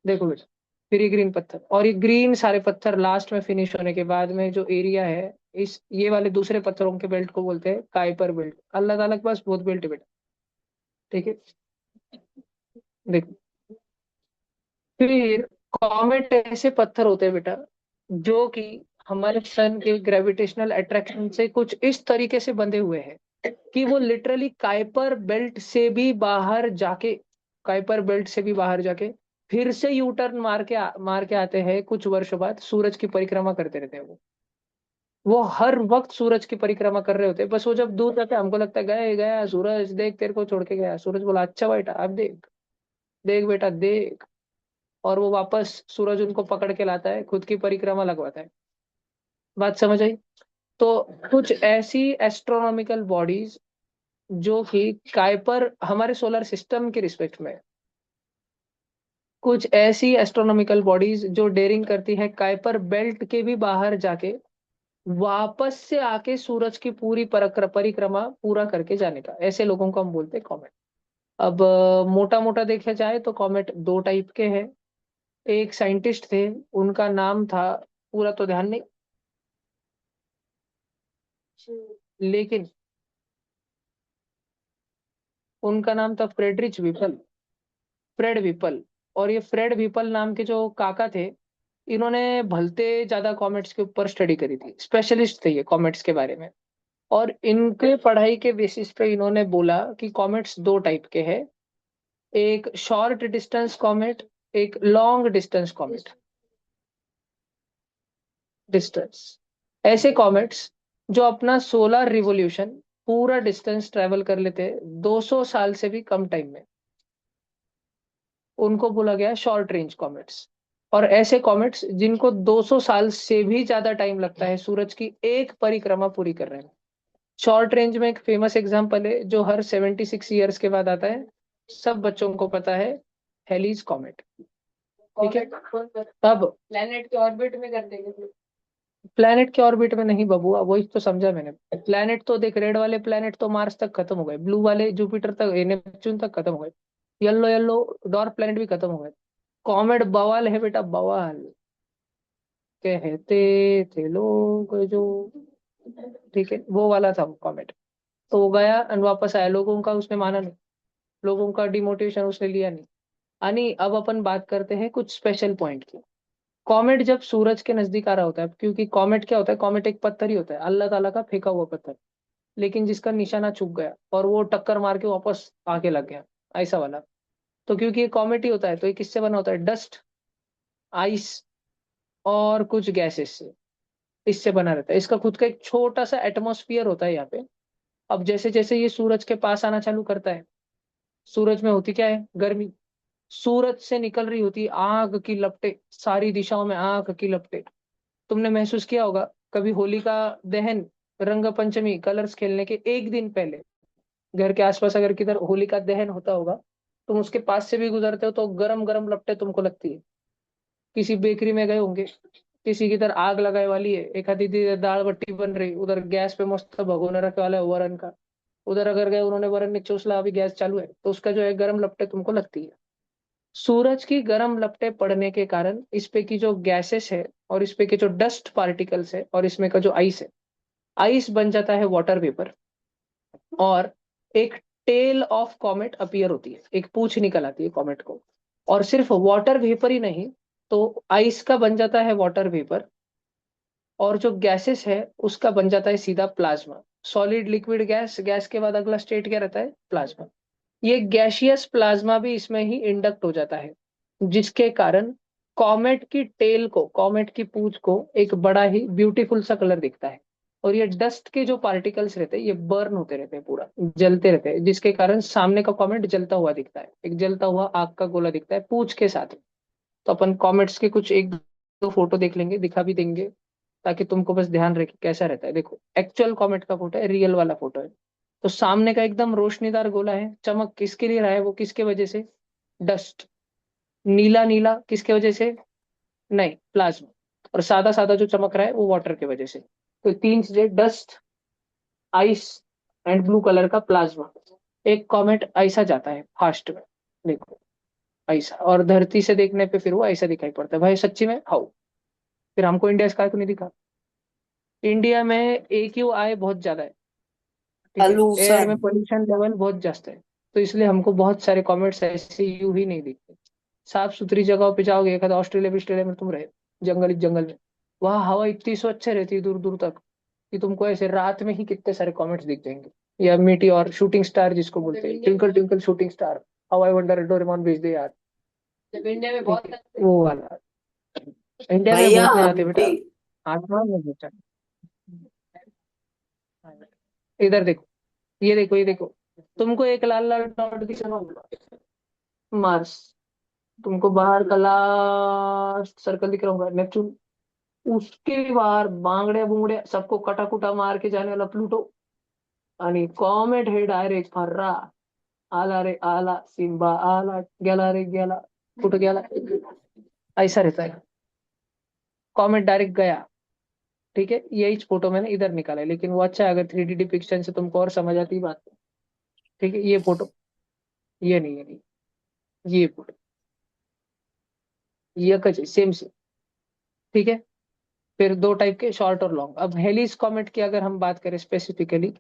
देखो बेटा, फिर ये ग्रीन पत्थर, और ये ग्रीन सारे पत्थर लास्ट में फिनिश होने के बाद में जो एरिया है, इस ये वाले दूसरे पत्थरों के बेल्ट को बोलते हैं काइपर बेल्ट। अल्लाह ताला के पास बहुत बेल्ट है बेटा। ठीक है, देखो। फिर कॉमेट ऐसे पत्थर होते हैं बेटा, जो कि हमारे सन के ग्रेविटेशनल अट्रैक्शन से कुछ इस तरीके से बंधे हुए हैं, कि वो लिटरली काइपर बेल्ट से भी बाहर जाके, काइपर बेल्ट से भी बाहर जाके फिर से यू टर्न मार के आते हैं कुछ वर्षों बाद, सूरज की परिक्रमा करते रहते हैं वो हर वक्त सूरज की परिक्रमा कर रहे होते हैं। बस वो जब दूर जाते हैं, हमको लगता है गए गया सूरज, देख तेरे को छोड़ के गया। सूरज बोला अच्छा बेटा अब देख, देख बेटा देख। और वो वापस सूरज उनको पकड़ के लाता है, खुद की परिक्रमा लगवाता है। बात समझ आई? तो कुछ ऐसी एस्ट्रोनॉमिकल बॉडीज जो कि काइपर, हमारे सोलर सिस्टम के रिस्पेक्ट में, कुछ ऐसी एस्ट्रोनॉमिकल बॉडीज जो डेयरिंग करती है काइपर बेल्ट के भी बाहर जाके वापस से आके सूरज की पूरी परिक्रमा पूरा करके जाने का, ऐसे लोगों को हम बोलते हैं कॉमेट। अब मोटा मोटा देखा जाए तो कॉमेट दो टाइप के हैं। एक साइंटिस्ट थे, उनका नाम था, पूरा तो ध्यान नहीं, लेकिन उनका नाम था फ्रेडरिच विपल, फ्रेड विपल। और ये फ्रेड विपल नाम के जो काका थे, इन्होंने भलते ज्यादा कॉमेट्स के ऊपर स्टडी करी थी, स्पेशलिस्ट थे ये कॉमेट्स के बारे में। और इनके पढ़ाई के बेसिस पे इन्होंने बोला कि कॉमेट्स दो टाइप के हैं, एक शॉर्ट डिस्टेंस कॉमेट, एक लॉन्ग डिस्टेंस कॉमेट। डिस्टेंस, ऐसे कॉमेट्स जो अपना सोलर रिवोल्यूशन पूरा डिस्टेंस ट्रेवल कर लेते हैं 200 साल से भी कम टाइम में, उनको बोला गया शॉर्ट रेंज कॉमेट्स। और ऐसे कॉमेट्स जिनको 200 साल से भी ज्यादा टाइम लगता है सूरज की एक परिक्रमा पूरी कर रहे हैं। शॉर्ट रेंज में एक फेमस एग्जांपल है जो हर 76 ईयर्स के बाद आता है, सब बच्चों को पता है, हेलीज कॉमेट। ठीक है, तब प्लेनेट के ऑर्बिट में कर देंगे। प्लेनेट के ऑर्बिट में नहीं बबुआ, वही तो समझा मैंने। प्लेनेट तो देख, रेड वाले प्लेनेट तो मार्स तक खत्म हो गए, ब्लू वाले जुपिटर तक, नेपच्यून तक खत्म हो गए, येलो येलो डॉर्क प्लेनेट भी खत्म हो गए। कॉमेट बवाल है बेटा, बवाल कहते थे लोग जो। ठीक है, वो वाला था वो कॉमेट। तो वो गया एंड वापस आया, लोगों का उसने माना नहीं, लोगों का डिमोटिवेशन उसने लिया नहीं। यानी अब अपन बात करते हैं कुछ स्पेशल पॉइंट की। कॉमेट जब सूरज के नजदीक आ रहा होता है, क्योंकि कॉमेट क्या होता है, कॉमेट एक पत्थर ही होता है, अल्लाह ताला का फेंका हुआ पत्थर, लेकिन जिसका निशाना चूक गया और वो टक्कर मार के वापस आके लग गया, ऐसा वाला। तो क्योंकि ये कॉमेट ही होता है, तो ये किससे बना होता है, डस्ट, आइस और कुछ गैसेस से, इससे बना रहता है। इसका खुद का एक छोटा सा एटमॉस्फियर होता है यहाँ पे। अब जैसे जैसे ये सूरज के पास आना चालू करता है, सूरज में होती क्या है, गर्मी, सूरज से निकल रही होती आग की लपटें, सारी दिशाओं में आग की लपटें। तुमने महसूस किया होगा कभी होली का दहन, रंग पंचमी, कलर्स खेलने के एक दिन पहले घर के आसपास अगर किधर होली का दहन होता होगा, तुम उसके पास से भी गुजरते हो तो गरम गरम लपटें तुमको लगती है। किसी बेकरी में गए होंगे, किसी की इधर आग लगाए वाली है, एक आधी इधर दाल बट्टी बन रही, उधर गैस पे मस्त भगोना रखे वाला है वरण का, उधर अगर गए उन्होंने वरण में चूसला, अभी गैस चालू है, तो उसका जो है गर्म लपटें तुमको लगती है। सूरज की गर्म लपटें पड़ने के कारण इस पे की जो गैसेस है और इस पे के जो डस्ट पार्टिकल्स है और इसमें का जो आइस है, आइस बन जाता है वाटर वेपर। और एक टेल ऑफ कॉमेट अपीयर होती है, एक पूंछ निकल आती है कॉमेट को। और सिर्फ वाटर वेपर ही नहीं, तो आइस का बन जाता है वाटर वेपर, और जो गैसेस है उसका बन जाता है सीधा plasma. Solid, liquid, gas, gas के बाद अगला स्टेट क्या रहता है, प्लाज्मा। ये गैसियस प्लाज्मा भी इसमें ही इंडक्ट हो जाता है, जिसके कारण कॉमेट की टेल को, कॉमेट की पूंछ को एक बड़ा ही ब्यूटीफुल सा कलर दिखता है। और ये डस्ट के जो पार्टिकल्स रहते हैं ये बर्न होते रहते हैं, पूरा जलते रहते हैं, जिसके कारण सामने का कॉमेट जलता हुआ दिखता है, एक जलता हुआ आग का गोला दिखता है पूंछ के साथ। तो अपन कॉमेट्स के कुछ एक दो फोटो देख लेंगे, दिखा भी देंगे, ताकि तुमको बस ध्यान रहे कि कैसा रहता है। देखो, एक्चुअल कॉमेट का फोटो है, रियल वाला फोटो है। तो सामने का एकदम रोशनीदार गोला है, चमक किसके लिए रहा है, वो किसके वजह से, डस्ट। नीला नीला किसके वजह से, नहीं, प्लाज्मा। और सादा सादा जो चमक रहा है वो वाटर की वजह से। तो तीन चीजें, dust, ice and blue colour का प्लाज्मा। एक कॉमेट ऐसा जाता है फास्ट में, देखो, ऐसा। और धरती से देखने पे फिर वो ऐसा दिखाई पड़ता है भाई, सच्ची में हाउ। फिर हमको इंडिया स्काई को नहीं दिखा, इंडिया में AQI बहुत ज्यादा है। ठीक है, एयर में पॉल्यूशन। पोल्यूशन लेवल बहुत जास्त है, तो इसलिए हमको बहुत सारे कॉमेट्स ऐसे यूं ही नहीं दिखते। साफ सुथरी जगहों पे जाओगे, एक आधा ऑस्ट्रेलिया ऑस्ट्रेलिया में तुम रहे, जंगल जंगल में, वहाँ हवा इतनी स्वच्छ रहती है दूर दूर तक, कि तुमको ऐसे रात में ही कितने सारे कॉमेट्स दिख जाएंगे। या मीटी और शूटिंग स्टार जिसको बोलते हैं, twinkle twinkle shooting star, how I wonder, Doraemon भेज दे यार। जब इंडिया में ठीक बहुत है, वो वाला। इंडिया में भैया बहुत नहीं आते अभी बेटा, आसमान में बेटा। इधर देखो, ये देखो, ये देखो, तुमको एक लाल लाल डॉट दिख रहा होगा, मार्स। तुमको बाहर का लास्ट सर्कल दिख रहा होगा, नेपच्यून। उसके भी बाहर बांगड़े बुंगड़े सबको कटा कुटा मार के जाने वाला प्लूटो। आणि कॉमेट है डायरेक्ट फर्रा, आला रे आला, सिम्बा आला, गेला रे गेला, कुठं गेला, ऐसा रहता है। कॉमेट डायरेक्ट गया। ठीक है, यही फोटो मैंने इधर निकाला है, लेकिन वो अच्छा है, अगर 3D डिपिक्शन से तुमको और समझ आती बात। ठीक है, ये फोटो, ये नहीं है, नहीं, ये फोटो, ये कच सेम से। ठीक है, फिर दो टाइप के, शॉर्ट और लॉन्ग। अब हेलिस कॉमेट की अगर हम बात करें स्पेसिफिकली,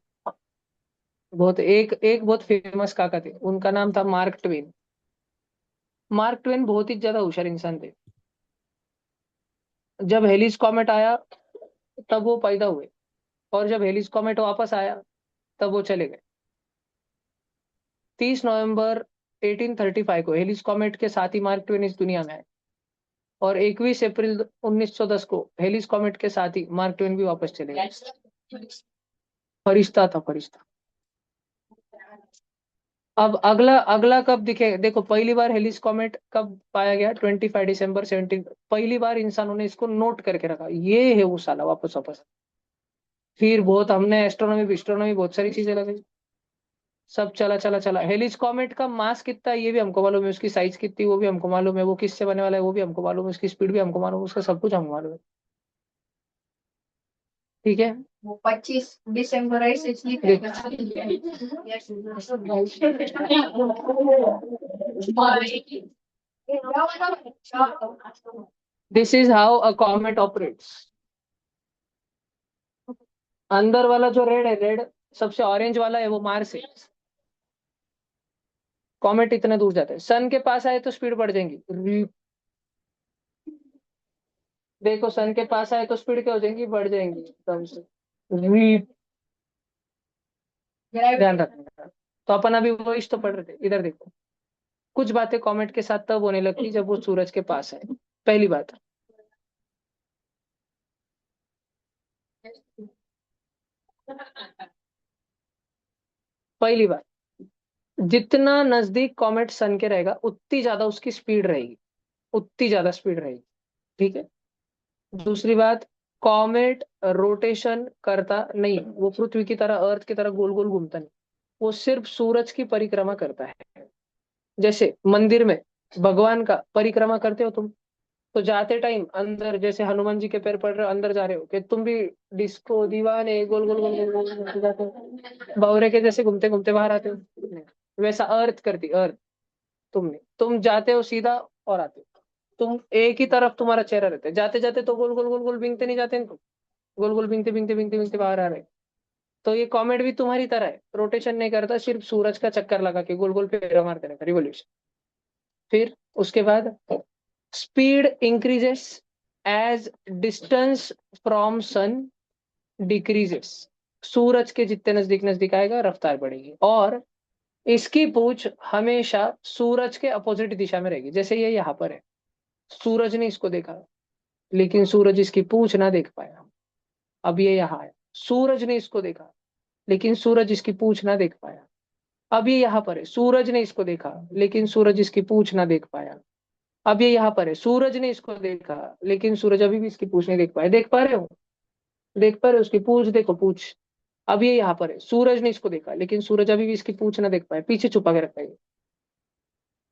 बहुत एक एक बहुत फेमस काका थे, उनका नाम था मार्क ट्वेन। मार्क ट्वेन बहुत ही ज्यादा होशियार इंसान थे। जब हेलिस कॉमेट आया तब वो पैदा हुए, और जब हेलिस कॉमेट वापस आया तब वो चले गए। 30 नवंबर 1835 को हेलिस कॉमेट के साथ ही मार्क ट्वेन इस दुनिया में आए, और 21 अप्रैल 1910 को हेलिस कॉमेट के साथ ही मार्क ट्वेन भी वापस चले गए। फरिश्ता था, फरिश्ता। अब अगला अगला कब दिखे, देखो पहली बार हेलिस कॉमेट कब पाया गया, 25 दिसंबर 17, पहली बार इंसानों ने इसको नोट करके रखा, ये है वो साला वापस वापस। फिर बहुत हमने एस्ट्रोनॉमी एस्ट्रोनॉमी बहुत सारी चीजें लगाई, सब चला चला चला। हेलिस कॉमेट का मास कितना है ये भी हमको मालूम है, उसकी साइज कितनी वो भी हमको मालूम है, वो किससे बने वाला है वो भी हमको मालूम है, उसकी स्पीड भी हमको मालूम है, उसका सब कुछ हमको मालूम है। ठीक है। वो 25 दिसंबर ऐसे this is how a comet operates. अंदर वाला जो रेड है, रेड सबसे ऑरेंज वाला है, वो मार्स है। कॉमेट इतने दूर जाते हैं, सन के पास आए तो स्पीड बढ़ जाएंगी। देखो सन के पास आए तो स्पीड क्या हो जाएंगी, बढ़ जाएंगी एकदम से। रीप। ध्यान रखना। तो अपन अभी वो इश तो पढ़ रहे थे, इधर देखो। कुछ बातें कॉमेट के साथ तब होने लगती जब वो सूरज के पास आए। पहली बात, पहली बात, जितना नजदीक कॉमेट सन के रहेगा उतनी ज्यादा उसकी स्पीड रहेगी, उतनी ज्यादा स्पीड रहेगी। ठीक है। दूसरी बात, कॉमेट रोटेशन करता नहीं, वो पृथ्वी की तरह, अर्थ की तरह गोल गोल घूमता नहीं, वो सिर्फ सूरज की परिक्रमा करता है। जैसे मंदिर में भगवान का परिक्रमा करते हो तुम, तो जाते टाइम अंदर जैसे हनुमान जी के पैर पड़ रहे हो, अंदर जा रहे हो, कि तुम भी डिस्को दीवाने गोल गोल गोल गोल गोल घूमते जाते हो, बावरे के जैसे घूमते घूमते बाहर आते हो। नहीं। वैसा अर्थ करती, अर्थ। तुम नहीं, तुम जाते हो सीधा और आते हो। तुम एक ही तरफ तुम्हारा चेहरा रहता है, जाते जाते तो गोल गोल गोल गोल बिंगते नहीं जाते हैं तुम, गोल गोल बिंगते बिंगते बिंगते बिंगते बाहर आ रहे हैं। तो ये कॉमेट भी तुम्हारी तरह है, रोटेशन नहीं करता, सिर्फ सूरज का चक्कर लगा के गोल गोल फेरा मारते रहता, रिवोल्यूशन। फिर उसके बाद, speed increases as distance from sun decreases. सूरज के जितने नजदीक नजदीक आएगा रफ्तार बढ़ेगी, और इसकी पूंछ हमेशा सूरज के अपोजिट दिशा में रहेगी। जैसे ये यहाँ पर है, सूरज ने इसको देखा लेकिन सूरज इसकी पूंछ ना देख पाया। अब ये यहाँ है, सूरज ने इसको देखा लेकिन सूरज इसकी पूंछ ना देख पाया। अब ये यहाँ पर है, सूरज ने इसको देखा लेकिन सूरज इसकी पूंछ ना देख पाया। अब ये यहाँ पर है, सूरज ने इसको देखा लेकिन सूरज अभी भी इसकी पूंछ नहीं देख पाया। देख पा रहे हो, देख पा रहे हो उसकी पूंछ, देखो पूंछ। अब ये यहाँ पर है, सूरज ने इसको देखा लेकिन सूरज अभी भी इसकी पूंछ ना देख पाया, पीछे छुपा के रखा है।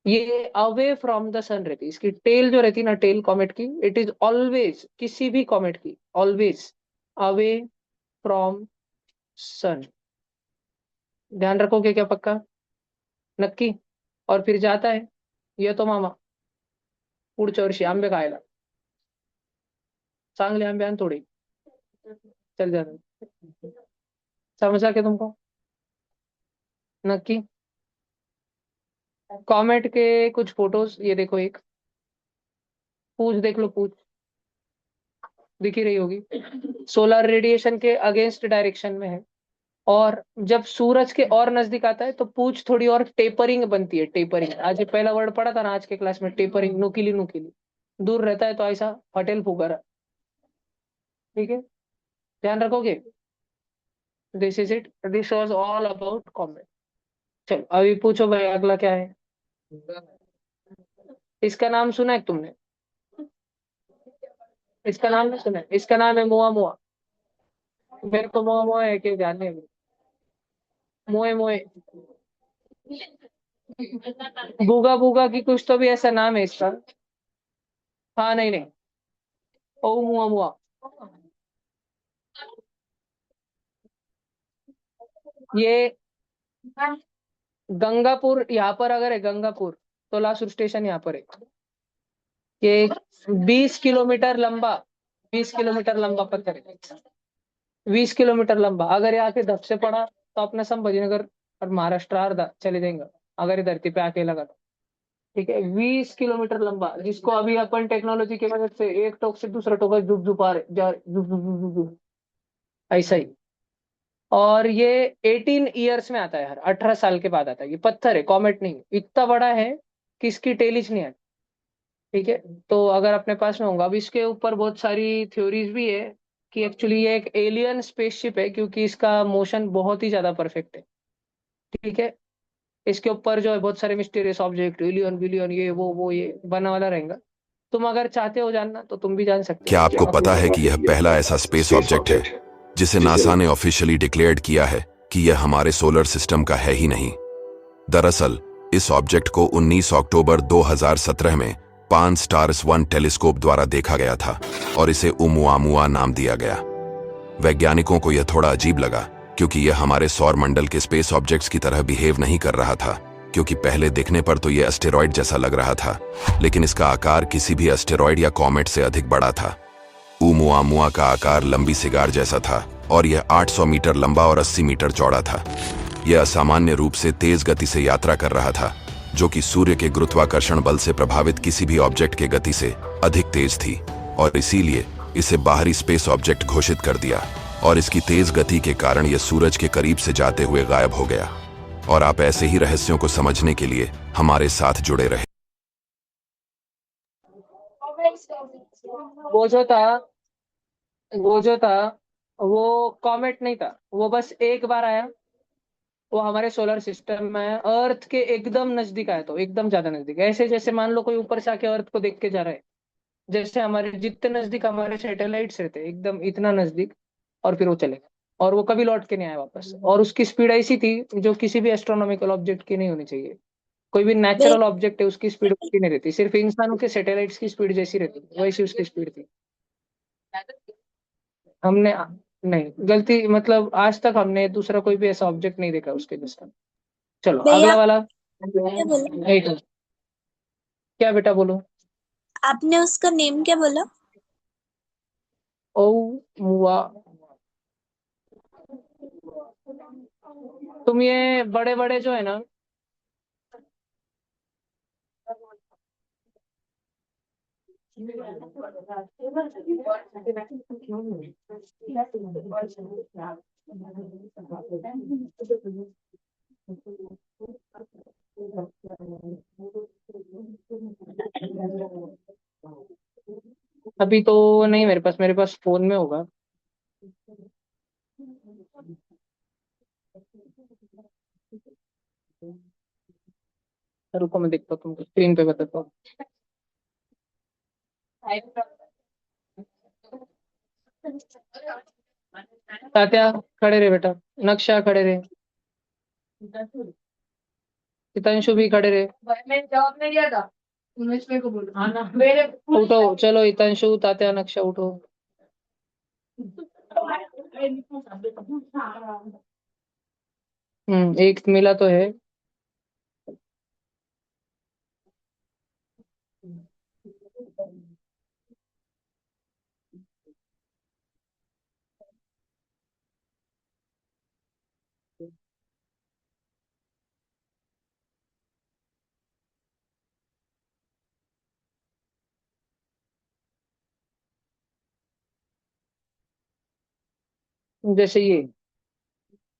ये अवे फ्रॉम द सन रहती है, इसकी टेल जो रहती है ना, टेल कॉमेट की, इट इज ऑलवेज, किसी भी कॉमेट की ऑलवेज अवे फ्रॉम सन। ध्यान रखोगे क्या, पक्का, नक्की। और फिर जाता है ये तो मामा पुढच्या वर्षी आंबे खायला, चांगले आंबे आण थोडे, चल जाता। समझा क्या तुमको, नक्की। कॉमेट के कुछ फोटोज ये देखो, एक पूछ देख लो, पूछ दिख ही रही होगी, सोलर रेडिएशन के अगेंस्ट डायरेक्शन में है। और जब सूरज के और नजदीक आता है तो पूछ थोड़ी और टेपरिंग बनती है, टेपरिंग। आज ये पहला वर्ड पढ़ा था ना आज के क्लास में, टेपरिंग, नुकीली नुकीली। दूर रहता है तो ऐसा फटेल फुकर। ठीक है, ध्यान रखोगे। This is it, this was all about comet. चलो अभी पूछो भाई, अगला क्या है। इसका नाम सुना है तुमने, इसका नाम नहीं सुना है? इसका नाम है मुआ मुआ। मेरे को मुआ मुआ है कि ध्यान नहीं। मोए मोए, बुगा बुगा की कुछ तो भी ऐसा नाम है इसका। हाँ नहीं नहीं, ओ मुआ मुआ। ये गंगापुर यहाँ पर अगर है, गंगापुर तो लासुर स्टेशन यहाँ पर है। ये 20 किलोमीटर लंबा 20 किलोमीटर लंबा पत्थर है, 20 किलोमीटर लंबा। अगर ये आके धप से पड़ा तो अपने संभाजीनगर और महाराष्ट्र अर्धा चले जाएंगे, अगर ये धरती पे आके लगा तो। ठीक है, 20 किलोमीटर लंबा, जिसको अभी अपन टेक्नोलॉजी की मदद से एक टोक से दूसरा टोक जुप जुप आ रहे जा जुप जुप जुप जुप जुप, ऐसा ही। और ये 18 ईयर्स में आता है, हर 18 साल के बाद आता है। ये पत्थर है, कॉमेट नहीं है। इतना बड़ा है कि इसकी टेलिज नहीं आती। ठीक है, तो अगर अपने पास में होगा, अब इसके ऊपर बहुत सारी थ्योरीज भी है कि एक्चुअली ये एक एलियन स्पेसशिप है, क्योंकि इसका मोशन बहुत ही ज्यादा परफेक्ट है। ठीक है, इसके ऊपर जो है बहुत सारे मिस्टीरियस ऑब्जेक्ट, एलियन बिलियन, ये वो ये बना वाला रहेगा। तुम अगर चाहते हो जानना तो तुम भी जान सकते क्या हो। आपको पता है कि यह पहला ऐसा स्पेस ऑब्जेक्ट है जिसे नासा ने ऑफिशियली डिक्लेयर्ड किया है कि यह हमारे सोलर सिस्टम का है ही नहीं? दरअसल इस ऑब्जेक्ट को 19 अक्टूबर 2017 में पान स्टार्स 1 टेलीस्कोप द्वारा देखा गया था और इसे उमुआमुआ नाम दिया गया। वैज्ञानिकों को यह थोड़ा अजीब लगा, क्योंकि यह हमारे सौर मंडल के स्पेस ऑब्जेक्ट्स की तरह बिहेव नहीं कर रहा था, क्योंकि पहले दिखने पर तो यह एस्टेरॉयड जैसा लग रहा था, लेकिन इसका आकार किसी भी एस्टेरॉयड या कॉमेट से अधिक बड़ा था। उमुआमुआ का आकार लंबी सिगार जैसा था और यह 800 मीटर लंबा और 80 मीटर चौड़ा था। यह असामान्य रूप से तेज गति से यात्रा कर रहा था, जो कि सूर्य के गुरुत्वाकर्षण बल से प्रभावित किसी भी ऑब्जेक्ट के गति से अधिक तेज थी, और इसीलिए इसे बाहरी स्पेस ऑब्जेक्ट घोषित कर दिया। और इसकी तेज गति के कारण यह सूरज के करीब से जाते हुए गायब हो गया। और आप ऐसे ही रहस्यों को समझने के लिए हमारे साथ जुड़े रहे। वो जो था वो जो था वो कॉमेट नहीं था, वो बस एक बार आया। वो हमारे सोलर सिस्टम में है, अर्थ के एकदम नजदीक आया, तो एकदम ज्यादा नजदीक, ऐसे जैसे मान लो कोई ऊपर से आके अर्थ को देख के जा रहा है। जैसे हमारे जितने नजदीक हमारे सैटेलाइट्स रहते हैं, एकदम इतना नजदीक। और फिर वो चले गए, और वो कभी लौट के नहीं आया वापस। और उसकी स्पीड ऐसी थी जो किसी भी एस्ट्रोनॉमिकल ऑब्जेक्ट की नहीं होनी चाहिए। कोई भी वे नेचुरल ऑब्जेक्ट है उसकी स्पीड उसकी नहीं रहती, सिर्फ इंसानों के सैटेलाइट्स की स्पीड जैसी रहती है, वैसी उसकी स्पीड थी। हमने नहीं, गलती मतलब आज तक हमने दूसरा कोई भी ऐसा ऑब्जेक्ट नहीं देखा उसके जैसा। चलो भैया अगला वाला। क्या बोला? एक, क्या बेटा बोलो? आपने उसका नेम क्या बोला? ओ मुआ। तुम ये बड़े बड़े जो है ना, अभी तो नहीं मेरे पास फोन में होगा। रुको मैं देखता हूँ, तुमको स्क्रीन पे बताता हूँ। तात्या खड़े रहे बेटा, नक्शा खड़े रहे, हितांशु भी खड़े रहे। मैंने जवाब नहीं दिया था, उन्हें मेरे को बोलो। हाँ ना, मेरे उठो, चलो हितांशु तात्या नक्शा उठो। एक मिला तो है। जैसे ये,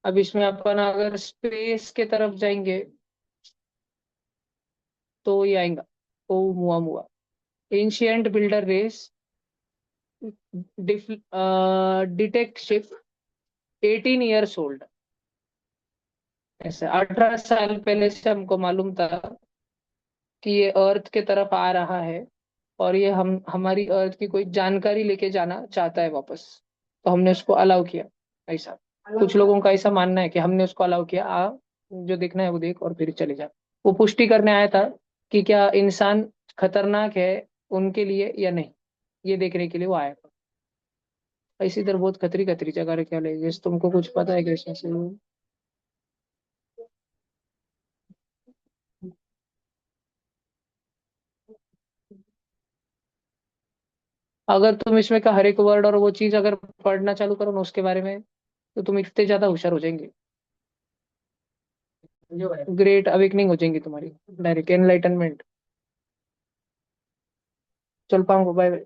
अब इसमें अपन अगर स्पेस के तरफ जाएंगे तो ये आएगा, ओ मुआ मुआ, ancient builder race, detect ship, 18 years old. ऐसे 18 साल पहले से हमको मालूम था कि ये अर्थ के तरफ आ रहा है, और ये हम हमारी अर्थ की कोई जानकारी लेके जाना चाहता है वापस। तो हमने उसको अलाउ किया। ऐसा कुछ लोगों का ऐसा मानना है कि हमने उसको अलाउ किया, आ जो देखना है वो देख और फिर चले जा। वो पुष्टि करने आया था कि क्या इंसान खतरनाक है उनके लिए या नहीं, ये देखने के लिए वो आया था। ऐसी इधर बहुत खतरी खतरी जगह रखे वाले, जैसे तुमको कुछ पता है कृष्ण से? अगर तुम इसमें का हर एक वर्ड और वो चीज अगर पढ़ना चालू करो ना उसके बारे में, तो तुम इतने ज्यादा होशियार हो जाएंगे, ग्रेट अवेकनिंग हो जाएंगी तुम्हारी, डायरेक्ट एनलाइटनमेंट। चल पाऊंगा, बाय बाय।